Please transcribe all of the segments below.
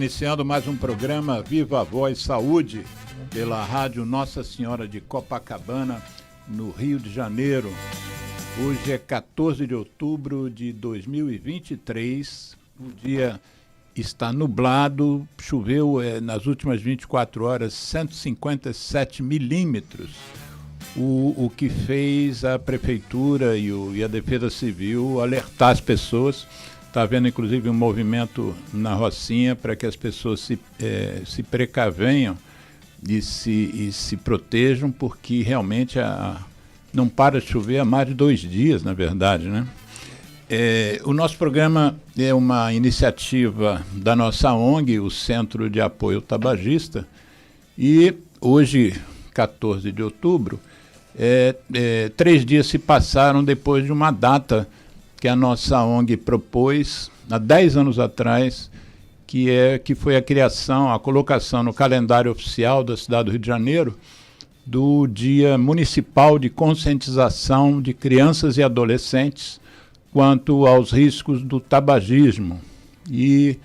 iniciando mais um programa Viva a Voz Saúde, pela Rádio Nossa Senhora de Copacabana, no Rio de Janeiro. Hoje é 14 de outubro de 2023, o dia está nublado, choveu nas últimas 24 horas 157 milímetros, o que fez a Prefeitura e a Defesa Civil alertar as pessoas. Está havendo, inclusive, um movimento na Rocinha para que as pessoas se precavenham e se protejam, porque realmente não para de chover há mais de 2 dias, na verdade, né? O nosso programa é uma iniciativa da nossa ONG, o Centro de Apoio Tabagista, e hoje, 14 de outubro, 3 dias se passaram depois de uma data que a nossa ONG propôs há 10 anos atrás, que foi a criação, a colocação no calendário oficial da cidade do Rio de Janeiro do Dia Municipal de Conscientização de Crianças e Adolescentes quanto aos riscos do tabagismo. E,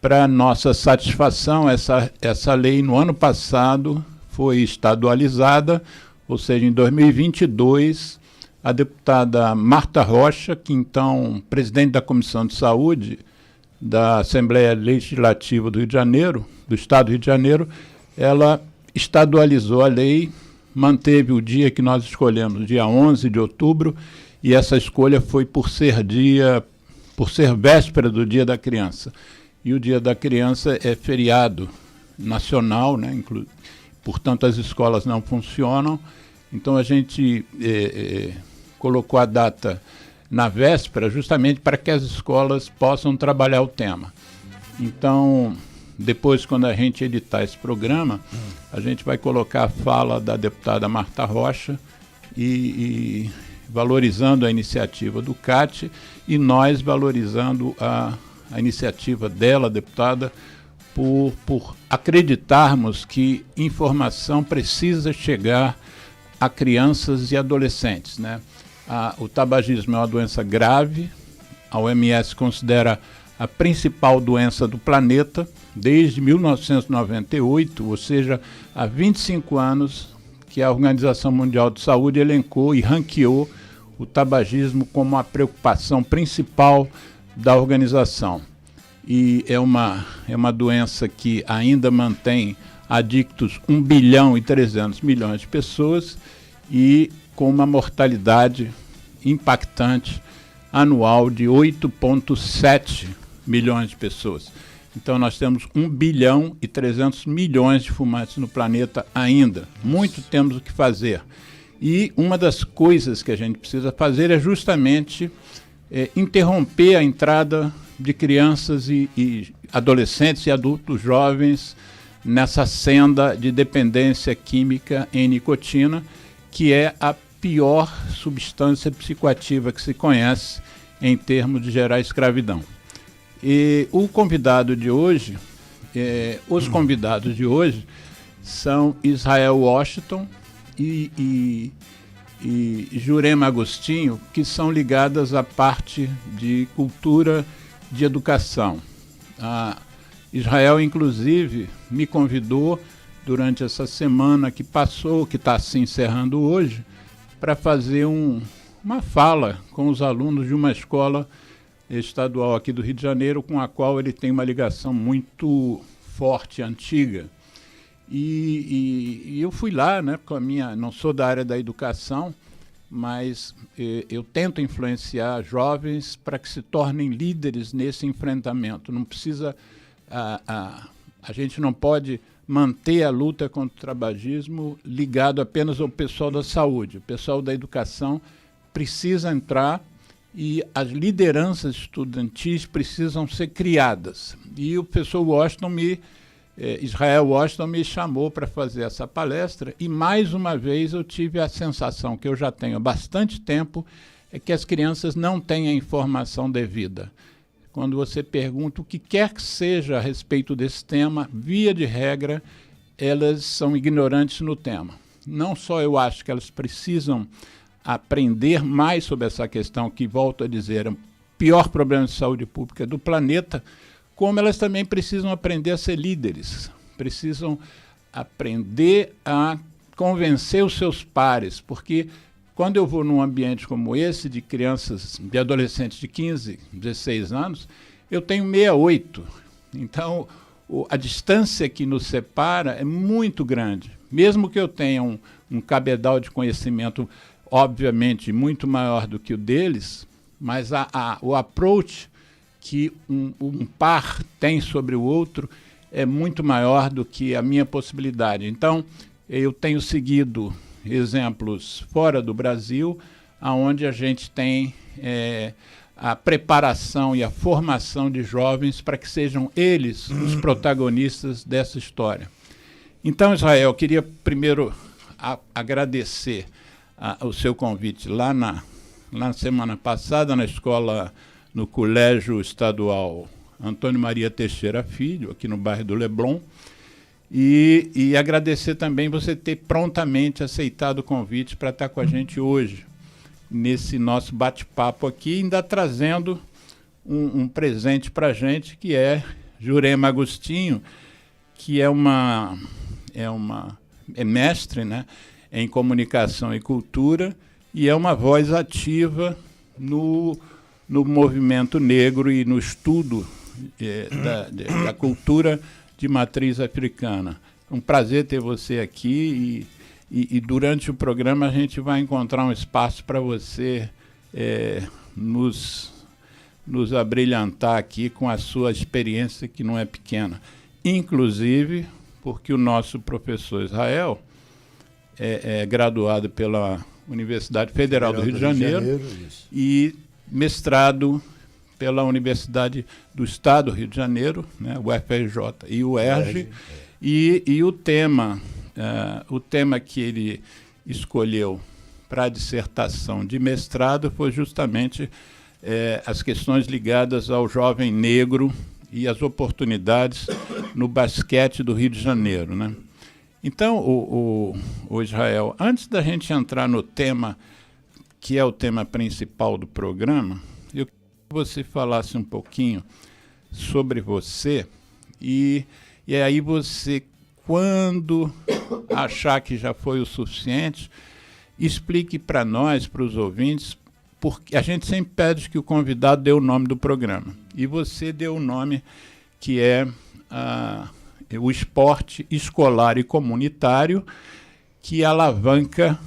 para nossa satisfação, essa lei no ano passado foi estadualizada, ou seja, em 2022, a deputada Marta Rocha, que então presidente da Comissão de Saúde da Assembleia Legislativa do Rio de Janeiro, do Estado do Rio de Janeiro, ela estadualizou a lei, manteve o dia que nós escolhemos, dia 11 de outubro, e essa escolha foi por ser véspera do Dia da Criança. E o Dia da Criança é feriado nacional, né? Portanto, as escolas não funcionam. Então, a gente colocou a data na véspera justamente para que as escolas possam trabalhar o tema. Então, depois, quando a gente editar esse programa, a gente vai colocar a fala da deputada Marta Rocha e valorizando a iniciativa do CAT e nós valorizando a iniciativa dela, deputada, por acreditarmos que informação precisa chegar a crianças e adolescentes, né? O tabagismo é uma doença grave, a OMS considera a principal doença do planeta desde 1998, ou seja, há 25 anos que a Organização Mundial de Saúde elencou e ranqueou o tabagismo como a preocupação principal da organização. E é uma doença que ainda mantém adictos 1 bilhão e 300 milhões de pessoas e com uma mortalidade impactante anual de 8,7 milhões de pessoas. Então nós temos 1 bilhão e 300 milhões de fumantes no planeta ainda. Muito temos o que fazer. E uma das coisas que a gente precisa fazer é justamente interromper a entrada de crianças e adolescentes e adultos jovens nessa senda de dependência química em nicotina, que é a pior substância psicoativa que se conhece em termos de gerar escravidão. E o convidado de hoje, os convidados de hoje são Israel Washington e Jurema Agostinho, que são ligadas à parte de cultura de educação. Israel, inclusive, me convidou durante essa semana que passou, que está se encerrando hoje, para fazer uma fala com os alunos de uma escola estadual aqui do Rio de Janeiro, com a qual ele tem uma ligação muito forte, antiga. E eu fui lá, né, com não sou da área da educação, mas eu tento influenciar jovens para que se tornem líderes nesse enfrentamento. Não precisa, a gente não pode manter a luta contra o tabagismo ligado apenas ao pessoal da saúde. O pessoal da educação precisa entrar e as lideranças estudantis precisam ser criadas. E o professor Israel Washington me chamou para fazer essa palestra e, mais uma vez, eu tive a sensação que eu já tenho há bastante tempo, é que as crianças não têm a informação devida. Quando você pergunta o que quer que seja a respeito desse tema, via de regra, elas são ignorantes no tema. Não só eu acho que elas precisam aprender mais sobre essa questão, que, volto a dizer, é o pior problema de saúde pública do planeta, como elas também precisam aprender a ser líderes, precisam aprender a convencer os seus pares, porque quando eu vou num ambiente como esse, de crianças, de adolescentes de 15, 16 anos, eu tenho 68. Então, a distância que nos separa é muito grande. Mesmo que eu tenha um cabedal de conhecimento, obviamente, muito maior do que o deles, mas o approach que um par tem sobre o outro é muito maior do que a minha possibilidade. Então, eu tenho seguido exemplos fora do Brasil, onde a gente tem a preparação e a formação de jovens para que sejam eles os protagonistas dessa história. Então, Israel, eu queria primeiro agradecer o seu convite lá na semana passada, na escola, no Colégio Estadual Antônio Maria Teixeira Filho, aqui no bairro do Leblon, e agradecer também você ter prontamente aceitado o convite para estar com a gente hoje, nesse nosso bate-papo aqui, ainda trazendo um presente para a gente, que é Jurema Agostinho, que é mestre, né, em comunicação e cultura, e é uma voz ativa no movimento negro e no estudo da cultura de matriz africana. É um prazer ter você aqui e durante o programa a gente vai encontrar um espaço para você nos abrilhantar aqui com a sua experiência, que não é pequena. Inclusive porque o nosso professor Israel é graduado pela Universidade Federal do Rio de Janeiro e mestrado pela Universidade do Estado do Rio de Janeiro, né, o UFRJ e o UERJ, e o tema que ele escolheu para a dissertação de mestrado foi justamente as questões ligadas ao jovem negro e as oportunidades no basquete do Rio de Janeiro, né? Então, o Israel, antes da gente entrar no tema, que é o tema principal do programa, eu queria que você falasse um pouquinho sobre você e aí você, quando achar que já foi o suficiente, explique para nós, para os ouvintes, porque a gente sempre pede que o convidado dê o nome do programa. E você deu o nome que é o esporte escolar e comunitário, que alavanca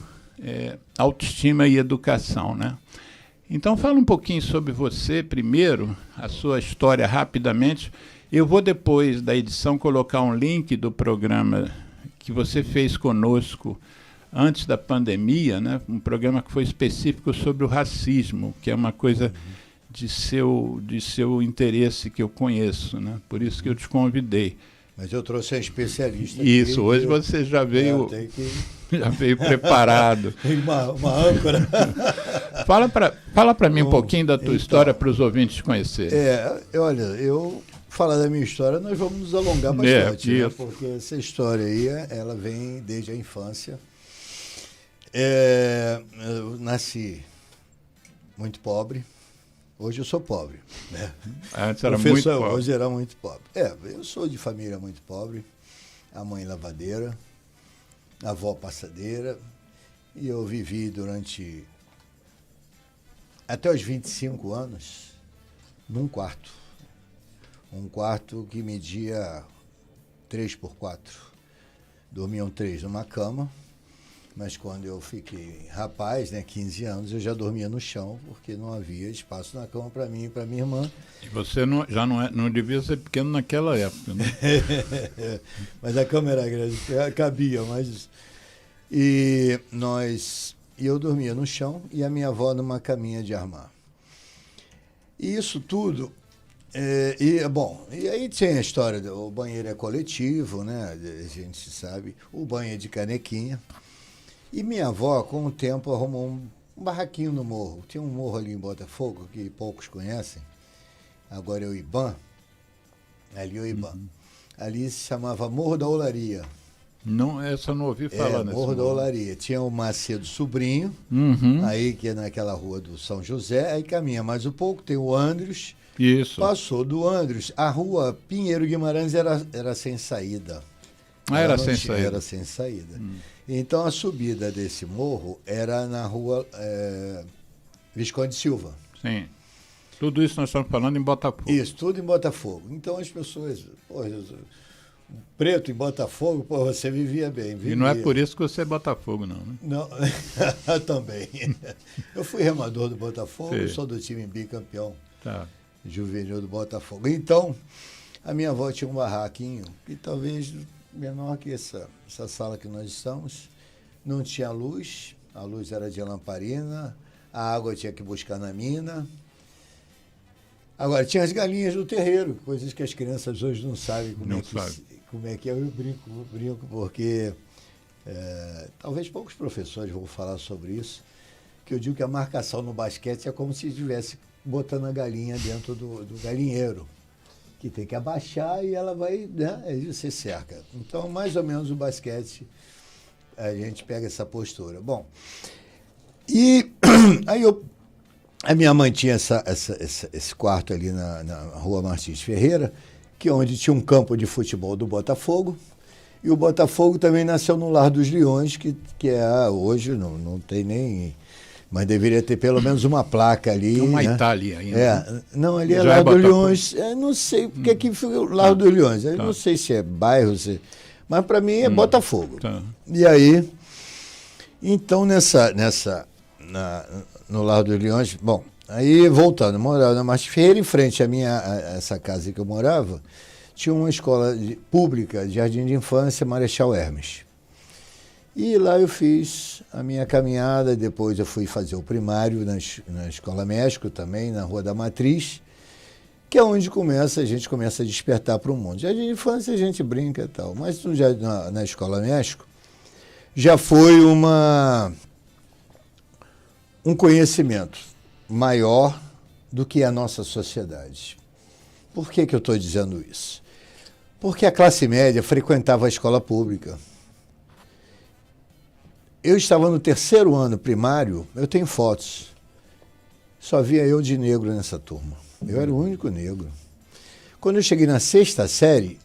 autoestima e educação, né? Então, fala um pouquinho sobre você primeiro, a sua história rapidamente. Eu vou, depois da edição, colocar um link do programa que você fez conosco antes da pandemia, né? Um programa que foi específico sobre o racismo, que é uma coisa de seu interesse que eu conheço, né? Por isso que eu te convidei. Mas eu trouxe um especialista. Isso, hoje você já veio, já veio preparado. Tem uma âncora. Fala para mim um pouquinho da tua história para os ouvintes te conhecerem. Olha, eu falar da minha história, nós vamos nos alongar bastante, né? Porque essa história aí, ela vem desde a infância. Eu nasci muito pobre. Hoje eu sou pobre, né? Antes era muito pobre. Hoje era muito pobre. Eu sou de família muito pobre. A mãe lavadeira, a avó passadeira. E eu vivi durante até os 25 anos num quarto. Um quarto que media 3x4. Dormiam 3 numa cama. Mas quando eu fiquei rapaz, né, 15 anos, eu já dormia no chão, porque não havia espaço na cama para mim e para minha irmã. E você não devia ser pequeno naquela época, né? Mas a cama era grande, cabia. E eu dormia no chão e a minha avó numa caminha de armar. E isso tudo... E aí tem a história do banheiro é coletivo, né? A gente sabe. O banho é de canequinha. E minha avó, com o tempo, arrumou um barraquinho no morro. Tinha um morro ali em Botafogo, que poucos conhecem. Agora é o Iban. Ali é o Iban. Ali se chamava Morro da Olaria. Não, essa eu não ouvi falar nesse Morro da Olaria. Tinha o Macedo Sobrinho, aí que é naquela rua do São José, aí caminha mais um pouco, tem o Andros, Isso. Passou do Andros, a rua Pinheiro Guimarães era sem saída. Era sem saída. Era sem saída. Então a subida desse morro era na rua Visconde Silva. Sim. Tudo isso nós estamos falando em Botafogo. Isso, tudo em Botafogo. Então as pessoas, preto em Botafogo, você vivia bem. Vivia. E não é por isso que você é Botafogo, não, né? Não, também. Eu fui remador do Botafogo, sim. Sou do time bicampeão juvenil do Botafogo. Então, a minha avó tinha um barraquinho, que talvez menor que essa sala que nós estamos, não tinha luz, a luz era de lamparina, a água tinha que buscar na mina. Agora, tinha as galinhas do terreiro, coisas que as crianças hoje não sabem como é que é. Eu brinco porque talvez poucos professores vão falar sobre isso, que eu digo que a marcação no basquete é como se estivesse botando a galinha dentro do galinheiro, que tem que abaixar e ela vai, né, aí você cerca. Então, mais ou menos o basquete, a gente pega essa postura. Bom, e aí a minha mãe tinha esse quarto ali na rua Martins Ferreira, que é onde tinha um campo de futebol do Botafogo, e o Botafogo também nasceu no Lar dos Leões, que hoje não tem nem... Mas deveria ter pelo menos uma placa ali. Uma né? Itália ainda. Não, ali é Lar dos Leões. Não sei porque que foi o Lar dos Leões. Eu não sei se é bairro, mas para mim é Botafogo. Tá. E aí, então no Lar dos Leões, bom, aí voltando, eu morava na Martins Ferreira, em frente a essa casa que eu morava, tinha uma escola pública de jardim de infância, Marechal Hermes. E lá eu fiz a minha caminhada, depois eu fui fazer o primário na Escola México também, na Rua da Matriz, que é onde a gente começa a despertar para o mundo. Jardim de infância a gente brinca e tal, mas na Escola México já foi um conhecimento maior do que a nossa sociedade. Por que eu estou dizendo isso? Porque a classe média frequentava a escola pública. Eu estava no 3º ano primário, eu tenho fotos. Só via eu de negro nessa turma. Eu era o único negro. Quando eu cheguei na 6ª série,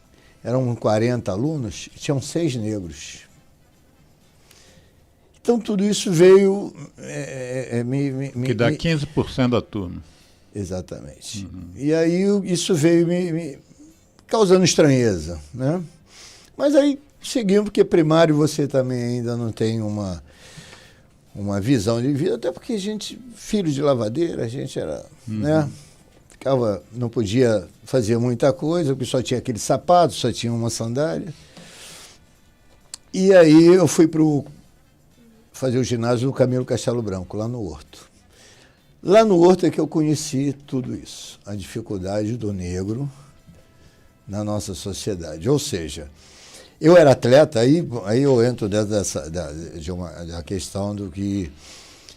eram 40 alunos, e tinham 6 negros. Então tudo isso veio... que dá 15% da turma. Exatamente. E aí isso veio me causando estranheza, né? Mas aí seguimos, porque primário você também ainda não tem uma visão de vida, até porque a gente, filho de lavadeira, a gente era, né? Não podia fazer muita coisa, porque só tinha aquele sapato, só tinha uma sandália. E aí eu fui fazer o ginásio no Camilo Castelo Branco, lá no Horto. Lá no Horto é que eu conheci tudo isso, a dificuldade do negro na nossa sociedade. Ou seja, eu era atleta, aí eu entro dentro da questão do que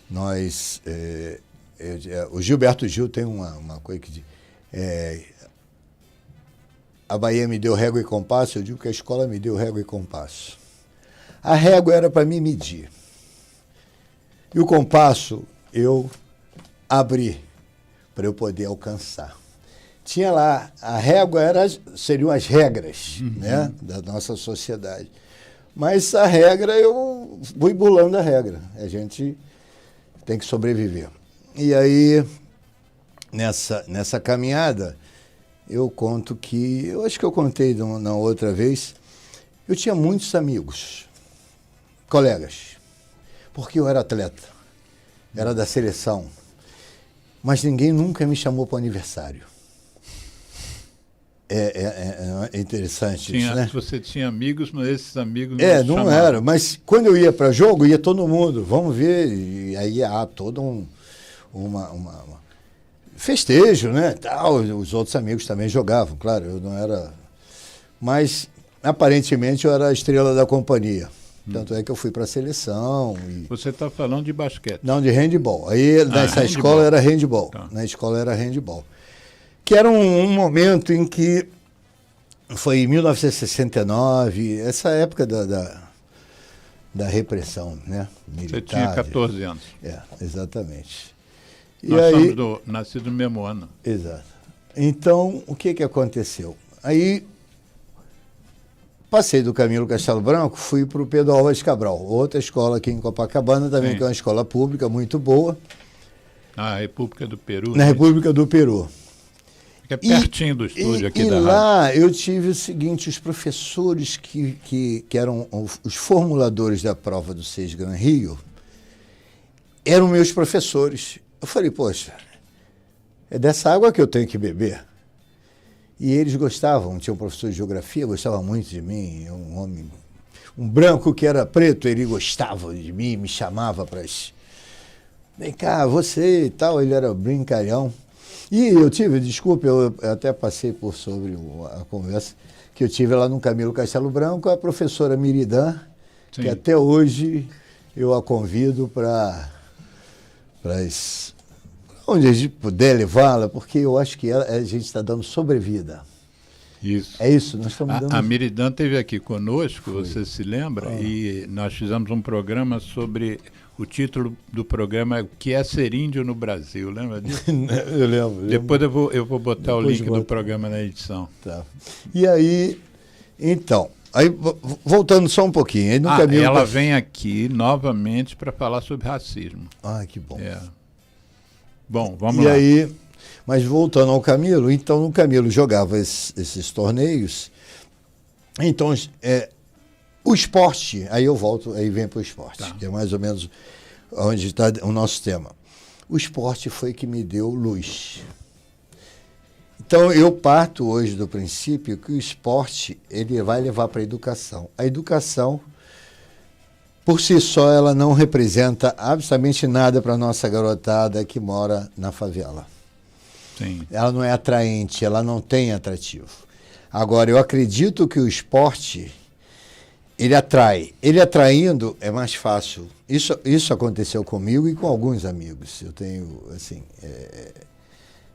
nós... o Gilberto Gil tem uma coisa que... a Bahia me deu régua e compasso, eu digo que a escola me deu régua e compasso. A régua era para me medir. E o compasso eu abri para eu poder alcançar. Tinha lá, a régua seriam as regras, né, da nossa sociedade. Mas a regra, eu fui burlando a regra. A gente tem que sobreviver. E aí, nessa caminhada, eu conto que, eu acho que eu contei na outra vez, eu tinha muitos amigos, colegas, porque eu era atleta, era da seleção, mas ninguém nunca me chamou para o aniversário. É interessante isso, né? Você tinha amigos, mas esses amigos não chamavam. Era, mas quando eu ia para jogo, ia todo mundo, vamos ver, e aí todo uma festejo, né? Tal, os outros amigos também jogavam, claro, eu não era... Mas, aparentemente, eu era a estrela da companhia. Tanto é que eu fui para a seleção. Você está falando de basquete? Não, de handebol. Aí, nessa escola era handebol. Tá. Na escola era handebol. Que era um momento em que foi em 1969, essa época da repressão, né, militar. Você tinha 14 anos. Exatamente. Nós somos nascidos no mesmo ano. Exato. Então, o que aconteceu? Aí, passei do Camilo Castelo Branco, fui para o Pedro Álvares Cabral, outra escola aqui em Copacabana, também, que é uma escola pública muito boa. Na República do Peru. Na República do Peru. É pertinho do estúdio aqui da lá rádio. eu tive o seguinte, os professores que eram os formuladores da prova do SES Gran Rio, eram meus professores. Eu falei, poxa, é dessa água que eu tenho que beber. E eles gostavam, tinha um professor de geografia, gostava muito de mim, um homem, um branco que era preto, ele gostava de mim, me chamava para as... Vem cá, você e tal, ele era brincalhão. E eu tive, desculpe, eu até passei por sobre a conversa que eu tive lá no Camilo Castelo Branco, a professora Miridã, Sim. que até hoje eu a convido para onde a gente puder levá-la, porque eu acho que a gente está dando sobrevida. Isso. É isso, nós estamos dando... A Miridã esteve aqui conosco, Foi. você se lembra? E nós fizemos um programa sobre... O título do programa é O que é ser índio no Brasil, lembra disso? Eu lembro. Depois eu vou botar Depois o link bota. do programa na edição. Tá. E aí, então, aí, voltando só um pouquinho. Aí no Camilo ela vem aqui novamente para falar sobre racismo. Ah, que bom. Bom, vamos lá. E aí, mas voltando ao Camilo, então no Camilo jogava esses torneios, então o esporte, aí eu volto, aí vem para o esporte, que é mais ou menos onde está o nosso tema. O esporte foi que me deu luz. Então eu parto hoje do princípio que o esporte ele vai levar para a educação. A educação, por si só, ela não representa absolutamente nada para a nossa garotada que mora na favela. Sim. Ela não é atraente, ela não tem atrativo. Agora, eu acredito que o esporte... Ele atrai. Ele atraindo é mais fácil. Isso aconteceu comigo e com alguns amigos. Eu tenho, assim,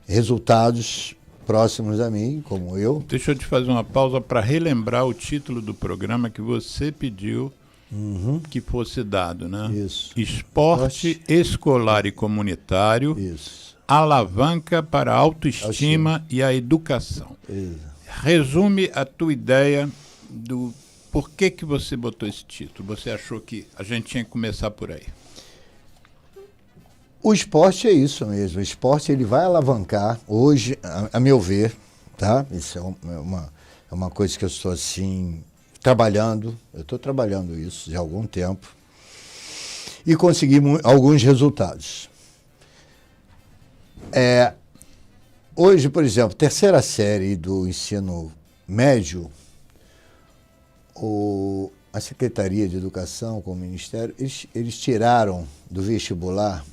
resultados próximos a mim, como eu. Deixa eu te fazer uma pausa para relembrar o título do programa que você pediu que fosse dado, né? Isso. Esporte escolar e comunitário, Isso. alavanca para a autoestima e a educação. Isso. Resume a tua ideia do... Por que você botou esse título? Você achou que a gente tinha que começar por aí? O esporte é isso mesmo. O esporte ele vai alavancar, hoje, a meu ver, tá? Isso é uma coisa que eu estou assim, trabalhando. Eu estou trabalhando isso já há algum tempo. E consegui alguns resultados. Hoje, por exemplo, terceira série do ensino médio, a Secretaria de Educação com o Ministério, eles tiraram do vestibular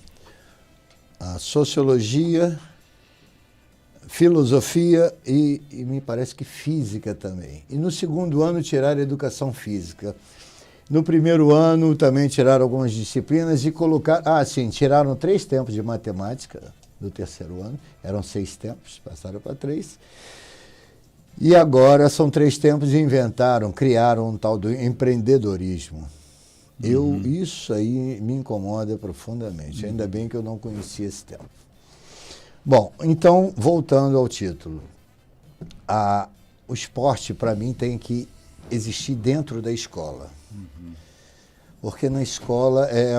a Sociologia, Filosofia e me parece que Física também. E no segundo ano tiraram a Educação Física. No primeiro ano também tiraram algumas disciplinas e colocaram... tiraram 3 tempos de matemática do terceiro ano, eram 6 tempos, passaram para 3. E agora são 3 tempos e criaram um tal do empreendedorismo. Isso aí me incomoda profundamente. Ainda bem que eu não conhecia esse tempo. Bom, então, voltando ao título. O esporte, para mim, tem que existir dentro da escola. Porque na escola é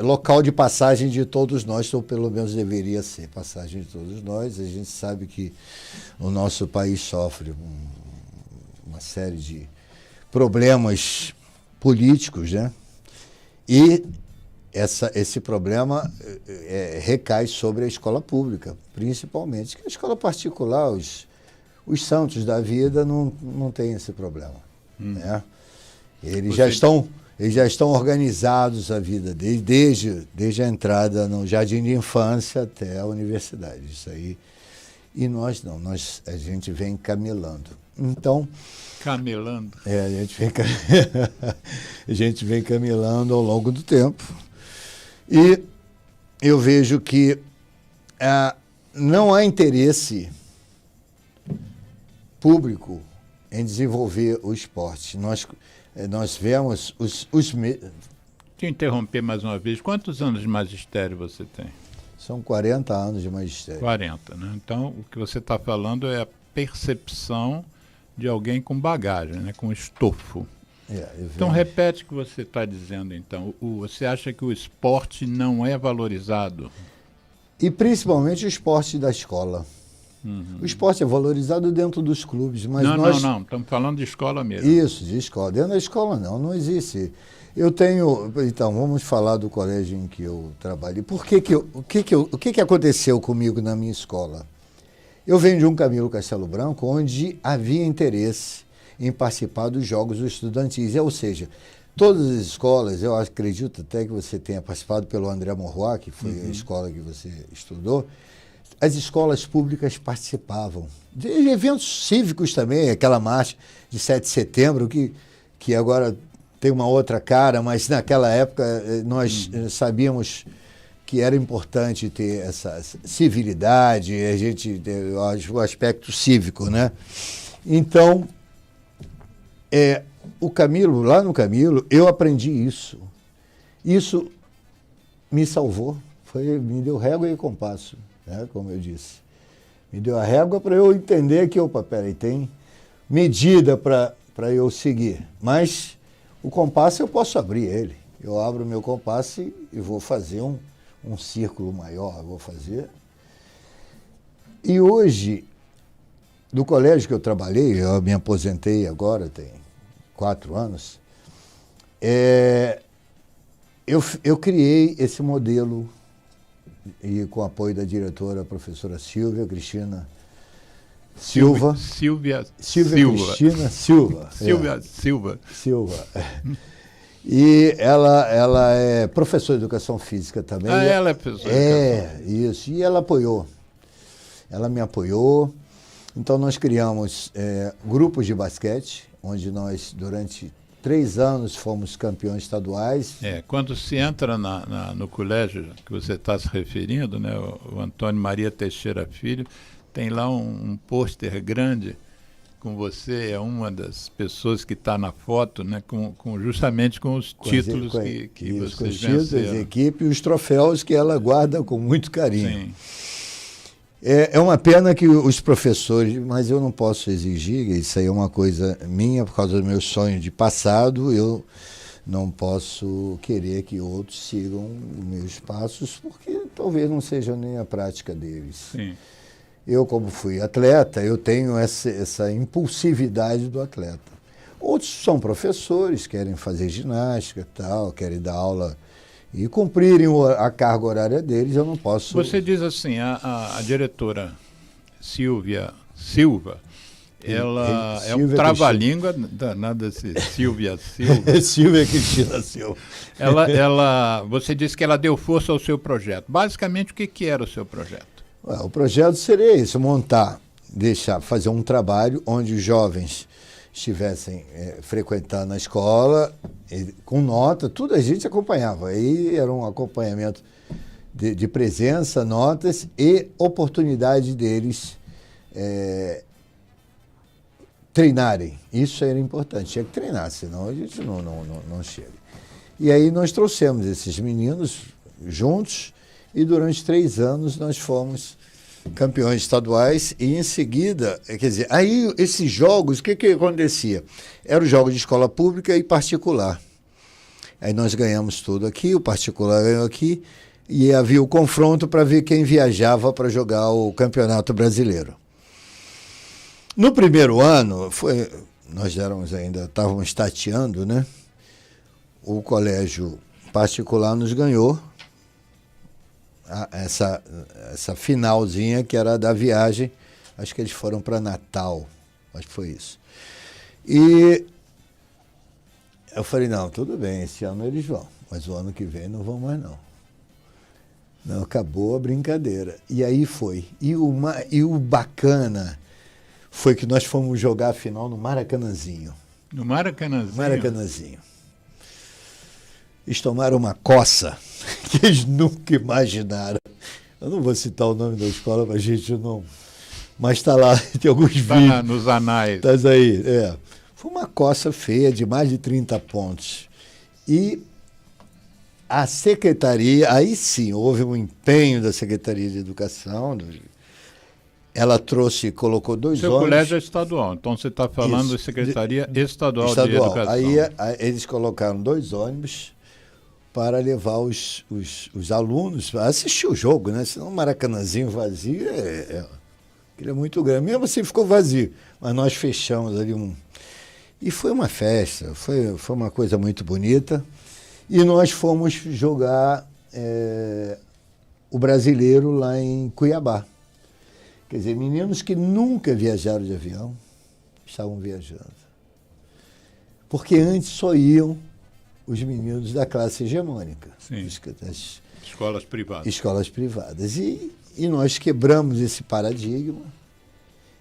local de passagem de todos nós, ou pelo menos deveria ser passagem de todos nós. A gente sabe que o nosso país sofre uma série de problemas políticos, né? E esse problema recai sobre a escola pública, principalmente, que a escola particular, os santos da vida não têm esse problema. Né? Eles já estão organizados a vida desde a entrada no jardim de infância até a universidade. Isso aí. E nós não, a gente vem camelando. Então... Camelando? A gente vem camelando ao longo do tempo. E eu vejo que não há interesse público em desenvolver o esporte. Nós vemos os... Te interromper mais uma vez. Quantos anos de magistério você tem? São 40 anos de magistério. 40, né? Então, o que você está falando é a percepção de alguém com bagagem, né? Com estofo. Então, repete o que você está dizendo, então. Você acha que o esporte não é valorizado? E principalmente o esporte da escola. O esporte é valorizado dentro dos clubes, mas não, estamos falando de escola mesmo. Isso, de escola. Dentro da escola não existe. Eu tenho... Então, vamos falar do colégio em que eu trabalhei. O que aconteceu comigo na minha escola? Eu venho de um Camilo Castelo Branco, onde havia interesse em participar dos jogos estudantis, ou seja, todas as escolas, eu acredito até que você tenha participado pelo André Morroa, que foi a escola que você estudou, as escolas públicas participavam de eventos cívicos também, aquela marcha de 7 de setembro, que agora tem uma outra cara, mas naquela época nós sabíamos que era importante ter essa civilidade, a gente o aspecto cívico, né? Então, o Camilo, lá no Camilo, eu aprendi isso. Isso me salvou, me deu régua e compasso, né, como eu disse. Me deu a régua para eu entender que, peraí, tem medida para eu seguir. Mas o compasso eu posso abrir ele. Eu abro o meu compasso e vou fazer um círculo maior, vou fazer. E hoje, do colégio que eu trabalhei, eu me aposentei agora, tem 4 anos, eu criei esse modelo, e com o apoio da diretora, a professora Silvia Cristina Silva. Silvia Cristina Silva. Silva. E ela é professora de educação física também. Ela é professora de educação física. Isso. E ela apoiou. Ela me apoiou. Então, nós criamos grupos de basquete, onde nós, durante 3 anos, fomos campeões estaduais. Quando se entra no colégio que você está se referindo, né, o Antônio Maria Teixeira Filho, tem lá um pôster grande com você, é uma das pessoas que está na foto, né, justamente com os títulos que vocês venceram. Os títulos, a equipe e os troféus que ela guarda com muito carinho. Sim. É uma pena que os professores, mas eu não posso exigir, isso aí é uma coisa minha, por causa do meu sonho de passado, eu não posso querer que outros sigam os meus passos, porque talvez não seja nem a prática deles. Sim. Eu, como fui atleta, eu tenho essa impulsividade do atleta. Outros são professores, querem fazer ginástica e tal, querem dar aula e cumprirem a carga horária deles, eu não posso... Você diz assim, a diretora Silva, ela é um trava-língua danada, Silvia Cristina Silva. Você disse que ela deu força ao seu projeto. Basicamente, o que era o seu projeto? O projeto seria isso, fazer um trabalho onde os jovens estivessem frequentando a escola, com nota, tudo a gente acompanhava. Aí era um acompanhamento de presença, notas e oportunidade deles treinarem. Isso era importante, tinha que treinar, senão a gente não chega. E aí nós trouxemos esses meninos juntos e durante 3 anos nós fomos campeões estaduais e em seguida, quer dizer, aí esses jogos, o que acontecia? Eram jogos de escola pública e particular. Aí nós ganhamos tudo aqui, o particular ganhou aqui, e havia o confronto para ver quem viajava para jogar o Campeonato Brasileiro. No primeiro ano, nós estávamos tateando, né? O colégio particular nos ganhou essa finalzinha que era da viagem, acho que eles foram para Natal, acho que foi isso. E eu falei, não, tudo bem, esse ano eles vão, mas o ano que vem não vão mais não. Não, acabou a brincadeira. E aí foi. E o bacana foi que nós fomos jogar a final no Maracanãzinho. No Maracanãzinho? Maracanãzinho. Eles tomaram uma coça que eles nunca imaginaram. Eu não vou citar o nome da escola para a gente não... Mas está lá, tem alguns vídeos. Nos anais. Tá aí, Foi uma coça feia de mais de 30 pontos. E a secretaria, aí sim, houve um empenho da Secretaria de Educação, ela colocou 2 Seu ônibus. colégio é estadual, então você está falando de Secretaria Estadual de Educação. Aí eles colocaram 2 ônibus para levar os alunos a assistir o jogo, né? Senão um Maracanãzinho vazio ele é muito grande. Mesmo assim ficou vazio, mas nós fechamos ali E foi uma festa, foi uma coisa muito bonita. E nós fomos jogar o Brasileiro lá em Cuiabá. Quer dizer, meninos que nunca viajaram de avião estavam viajando. Porque antes só iam os meninos da classe hegemônica. Sim. Das escolas privadas. Escolas privadas. E nós quebramos esse paradigma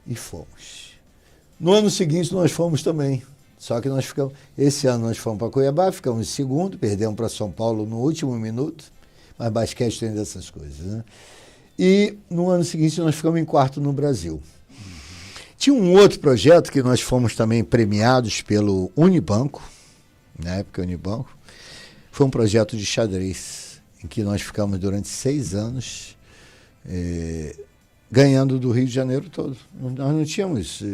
e fomos. No ano seguinte nós fomos também. Só que nós ficamos... Esse ano nós fomos para Cuiabá, ficamos em segundo, perdemos para São Paulo no último minuto, mas basquete tem dessas coisas, né? E no ano seguinte nós ficamos em quarto no Brasil. Tinha um outro projeto que nós fomos também premiados pelo Unibanco, na época Unibanco. Foi um projeto de xadrez, em que nós ficamos durante 6 anos ganhando do Rio de Janeiro todo. Nós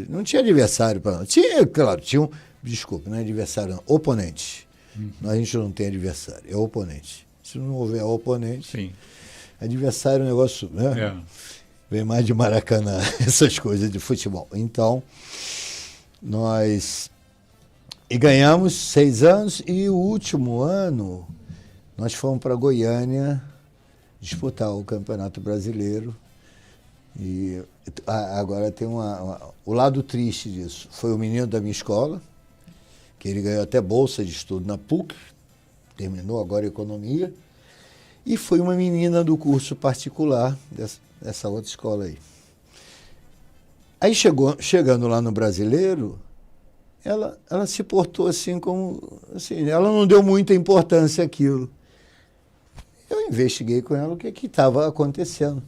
não tinha adversário para nós. Tinha, claro, desculpa, não é adversário, não, oponente. A gente não tem adversário, é oponente. Se não houver oponente, sim. Adversário é um negócio, né? Vem mais de Maracanã, essas coisas de futebol. Então, nós ganhamos 6 anos e o último ano nós fomos para Goiânia disputar o Campeonato Brasileiro. E agora tem o lado triste disso. Foi o menino da minha escola, que ele ganhou até bolsa de estudo na PUC, terminou agora economia, e foi uma menina do curso particular dessa outra escola aí. Aí chegando lá no Brasileiro, ela se portou assim como... Assim, ela não deu muita importância àquilo. Eu investiguei com ela o que estava acontecendo.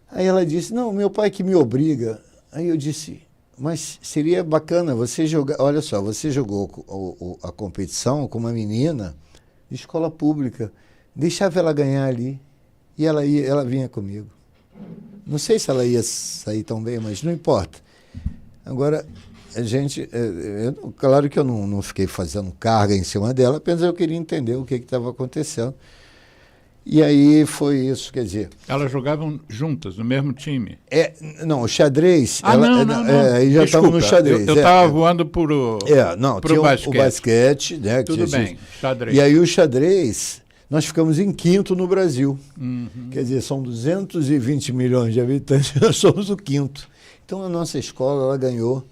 Aí ela disse, não, meu pai que me obriga. Aí eu disse, mas seria bacana você jogar... Olha só, você jogou a competição com uma menina de escola pública. Deixava ela ganhar ali e ela vinha comigo. Não sei se ela ia sair tão bem, mas não importa. Agora, a gente... claro que eu não fiquei fazendo carga em cima dela, apenas eu queria entender o que estava acontecendo. E aí foi isso, quer dizer... Elas jogavam juntas, no mesmo time? Não, o xadrez... não. Aí já estamos no xadrez. Eu estava voando por tinha basquete. O basquete, né? Tudo bem, xadrez. E aí o xadrez, nós ficamos em 5º no Brasil. Quer dizer, são 220 milhões de habitantes, nós somos o 5º. Então a nossa escola, ela ganhou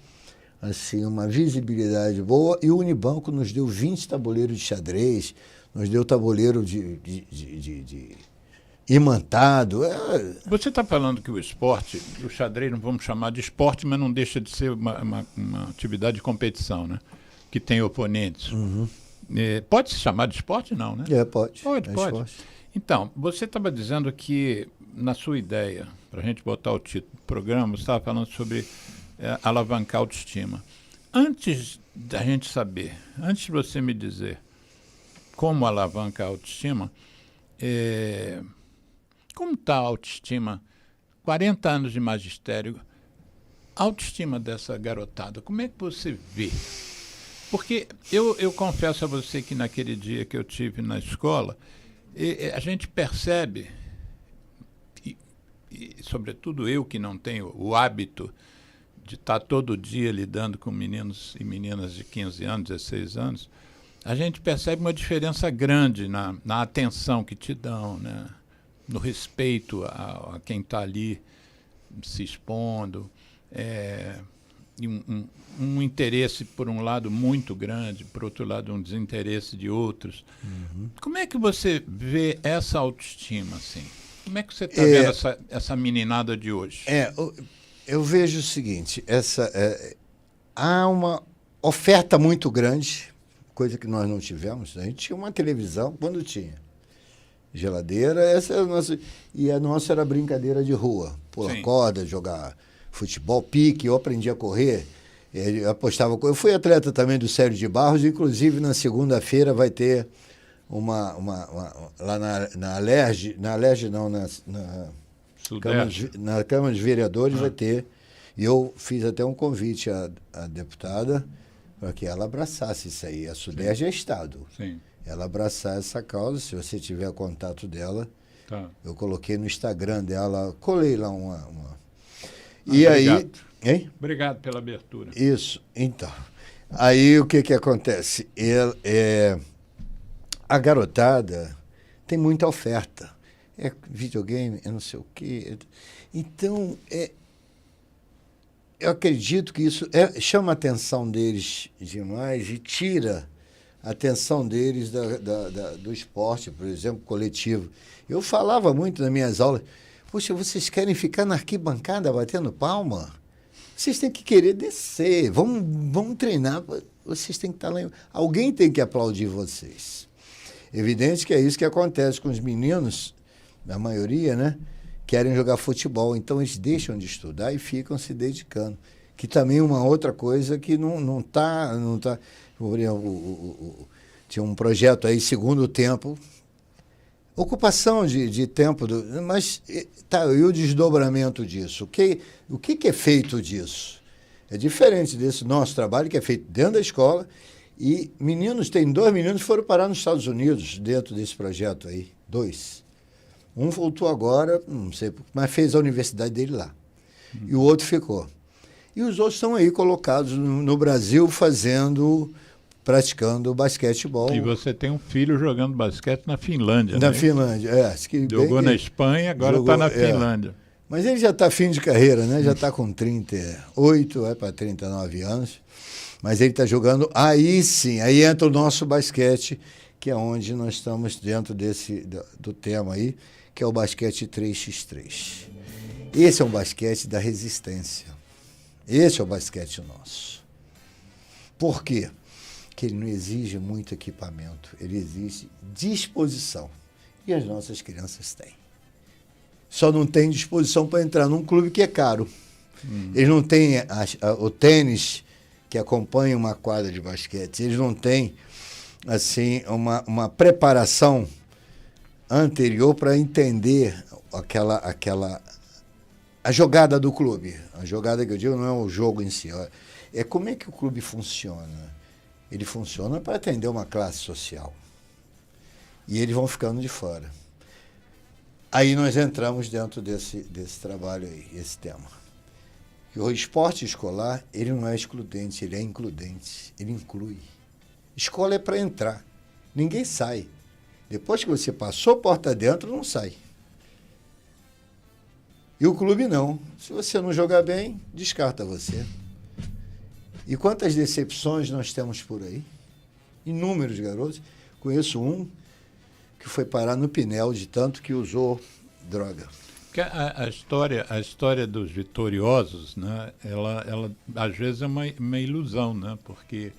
assim, uma visibilidade boa e o Unibanco nos deu 20 tabuleiros de xadrez, nos deu tabuleiro de imantado. Você está falando que o esporte, o xadrez não vamos chamar de esporte, mas não deixa de ser uma atividade de competição, né? Que tem oponentes. Pode se chamar de esporte, não, né? Pode. Pode. Esporte. Então, você estava dizendo que, na sua ideia, para a gente botar o título do programa, você estava falando sobre alavancar a autoestima. Antes da gente saber, antes de você me dizer como alavancar a autoestima, como está a autoestima, 40 anos de magistério, a autoestima dessa garotada, como é que você vê? Porque eu confesso a você que naquele dia que eu tive na escola, a gente percebe, e sobretudo eu que não tenho o hábito de estar todo dia lidando com meninos e meninas de 15 anos, 16 anos, a gente percebe uma diferença grande na atenção que te dão, né? No respeito a quem está ali se expondo, e um interesse, por um lado, muito grande, por outro lado, um desinteresse de outros. Como é que você vê essa autoestima, assim? Como é que você está vendo essa meninada de hoje? Eu vejo o seguinte, há uma oferta muito grande, coisa que nós não tivemos. A gente tinha uma televisão quando tinha geladeira, essa era a nossa, e a nossa era brincadeira de rua, pular corda, jogar futebol, pique. Eu aprendi a correr, eu apostava. Eu fui atleta também do Sérgio de Barros, inclusive na segunda-feira vai ter lá na Alerj, não, na Câmara dos Vereadores vai ter, e eu fiz até um convite à deputada para que ela abraçasse isso aí. A Suderj é Estado. Sim. Ela abraçar essa causa, se você tiver contato dela. Tá. Eu coloquei no Instagram dela, colei lá uma... E obrigado. Aí... Hein? Obrigado pela abertura. Isso, então. Aí o que acontece? A garotada tem muita oferta. É videogame, é não sei o quê. Então, eu acredito que isso chama a atenção deles demais e tira a atenção deles do esporte, por exemplo, coletivo. Eu falava muito nas minhas aulas, poxa, vocês querem ficar na arquibancada batendo palma? Vocês têm que querer descer, vamos treinar, vocês têm que estar lá. Alguém tem que aplaudir vocês. Evidente que é isso que acontece com os meninos, a maioria, né? Querem jogar futebol, então eles deixam de estudar e ficam se dedicando. Que também é uma outra coisa que não tá. Por exemplo, tinha um projeto aí, segundo tempo, ocupação de tempo, mas tá, e o desdobramento disso? O que é feito disso? É diferente desse nosso trabalho, que é feito dentro da escola, e tem 2 meninos que foram parar nos Estados Unidos dentro desse projeto aí, 2. Um voltou agora, não sei, mas fez a universidade dele lá. E o outro ficou. E os outros estão aí colocados no Brasil praticando basquetebol. E você tem um filho jogando basquete na Finlândia, Na né? Finlândia, Jogou na Espanha, agora está na Finlândia. Mas ele já está fim de carreira, né? Já está com 38, vai para 39 anos. Mas ele está jogando, aí sim, aí entra o nosso basquete, que é onde nós estamos dentro do tema aí, que é o basquete 3x3. Esse é um basquete da resistência. Esse é o basquete nosso. Por quê? Porque ele não exige muito equipamento, ele exige disposição. E as nossas crianças têm. Só não têm disposição para entrar num clube que é caro. Eles não têm o tênis que acompanha uma quadra de basquete. Eles não têm assim, uma preparação anterior para entender a jogada do clube. A jogada que eu digo não é o jogo em si. É como é que o clube funciona. Ele funciona para atender uma classe social. E eles vão ficando de fora. Aí nós entramos dentro desse trabalho aí, esse tema. E o esporte escolar, ele não é excludente, ele é includente. Ele inclui. Escola é para entrar. Ninguém sai. Depois que você passou porta dentro, não sai. E o clube não. Se você não jogar bem, descarta você. E quantas decepções nós temos por aí? Inúmeros garotos. Conheço um que foi parar no Pinel de tanto que usou droga. A história dos vitoriosos, né, ela às vezes é uma ilusão, né, porque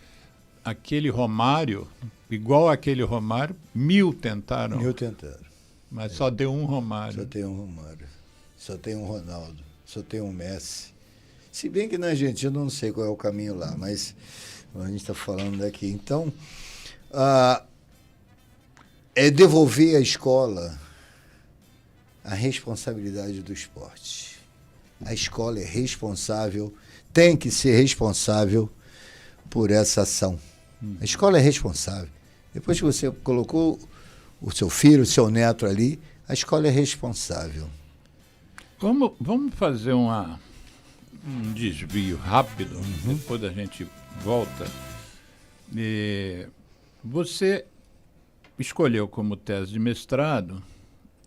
aquele Romário, igual aquele Romário, 1000 tentaram. 1000 tentaram. Mas só deu um Romário. Só tem um Romário. Só tem um Ronaldo. Só tem um Messi. Se bem que na Argentina eu não sei qual é o caminho lá, mas a gente está falando daqui. Então, é devolver à escola a responsabilidade do esporte. A escola é responsável, tem que ser responsável por essa ação. A escola é responsável. Depois que você colocou o seu filho, o seu neto ali, a escola é responsável. Vamos fazer um desvio rápido, depois a gente volta. Você escolheu como tese de mestrado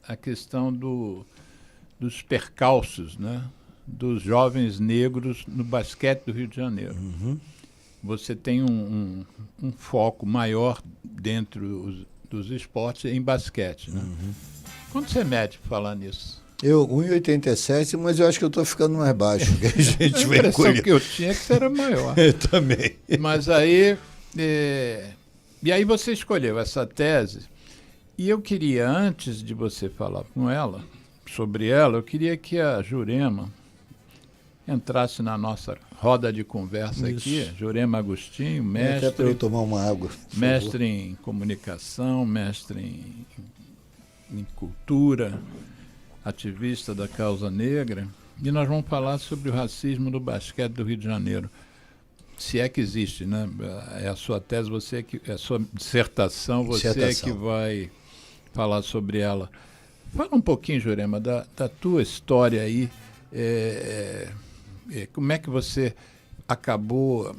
a questão dos percalços, né, dos jovens negros no basquete do Rio de Janeiro. Você tem um foco maior dentro dos esportes em basquete. Né? Quanto você mede para falar nisso? Eu, 1,87, mas eu acho que eu estou ficando mais baixo. Que a gente a impressão que eu tinha é que você era maior. Eu também. Mas aí... E aí você escolheu essa tese. E eu queria, antes de você falar sobre ela, eu queria que a Jurema entrasse na nossa roda de conversa aqui. Jurema Agostinho, mestre. Até para eu tomar uma água. Mestre em comunicação, mestre em cultura, ativista da causa negra. E nós vamos falar sobre o racismo no basquete do Rio de Janeiro. Se é que existe, né? É a sua tese, é a sua dissertação, você é que vai falar sobre ela. Fala um pouquinho, Jurema, da tua história aí. Como é que você acabou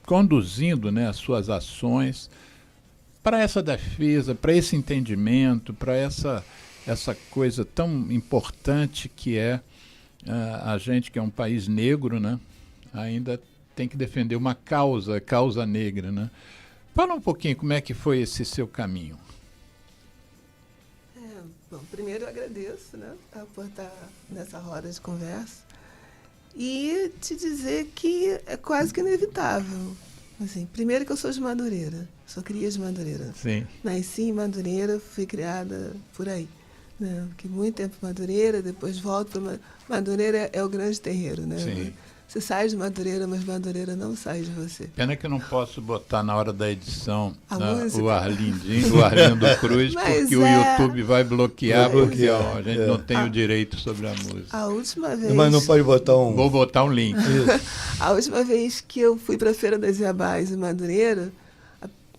conduzindo, né, as suas ações para essa defesa, para esse entendimento, para essa coisa tão importante que é a gente, que é um país negro, né, ainda tem que defender uma causa negra, né? Fala um pouquinho como é que foi esse seu caminho. Bom, primeiro eu agradeço, né, por estar nessa roda de conversa e te dizer que é quase que inevitável. Assim, primeiro que eu sou de Madureira, sou cria de Madureira. Sim. Nasci em Madureira, fui criada por aí. Né? Fiquei muito tempo em Madureira, depois volto para Madureira, é o grande terreiro, né? Sim. Você sai de Madureira, mas Madureira não sai de você. Pena que eu não posso botar na hora da edição o Arlindo Cruz, porque o YouTube vai bloquear, porque a gente não tem o direito sobre a música. A última vez... Mas não pode botar um... Vou botar um link. A última vez que eu fui para a Feira das Iabás em Madureira,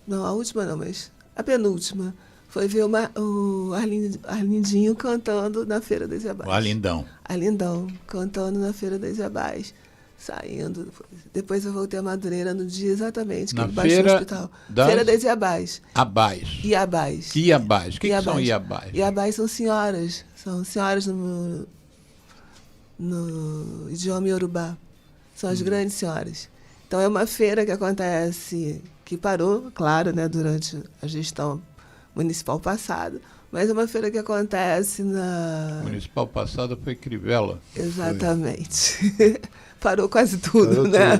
não, a última não, mas a penúltima, foi ver o Arlindinho cantando na Feira das Iabás. O Arlindão. Arlindão, cantando na Feira das Iabás. Saindo. Depois eu voltei a Madureira no dia exatamente que ele baixou no hospital. Feira das Iabás. Iabás. Iabás. O que são Iabás? Iabás são senhoras. São senhoras no idioma iorubá. São as grandes senhoras. Então é uma feira que acontece, que parou, claro, né, durante a gestão municipal passada, mas é uma feira que acontece na... Municipal passada foi Crivella. Exatamente. Parou quase tudo, né?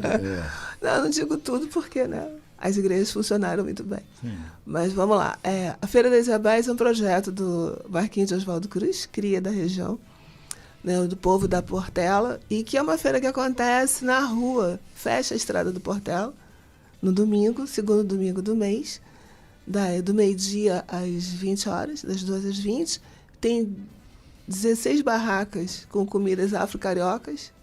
Não digo tudo porque, né, as igrejas funcionaram muito bem. Sim. Mas vamos lá. A Feira das Iabás é um projeto do Marquinhos de Oswaldo Cruz, cria da região, né, do povo da Portela, e que é uma feira que acontece na rua, fecha a estrada do Portela, no domingo, segundo domingo do mês, do meio-dia às 20 horas, das 2 às 20, tem 16 barracas com comidas afro-cariocas,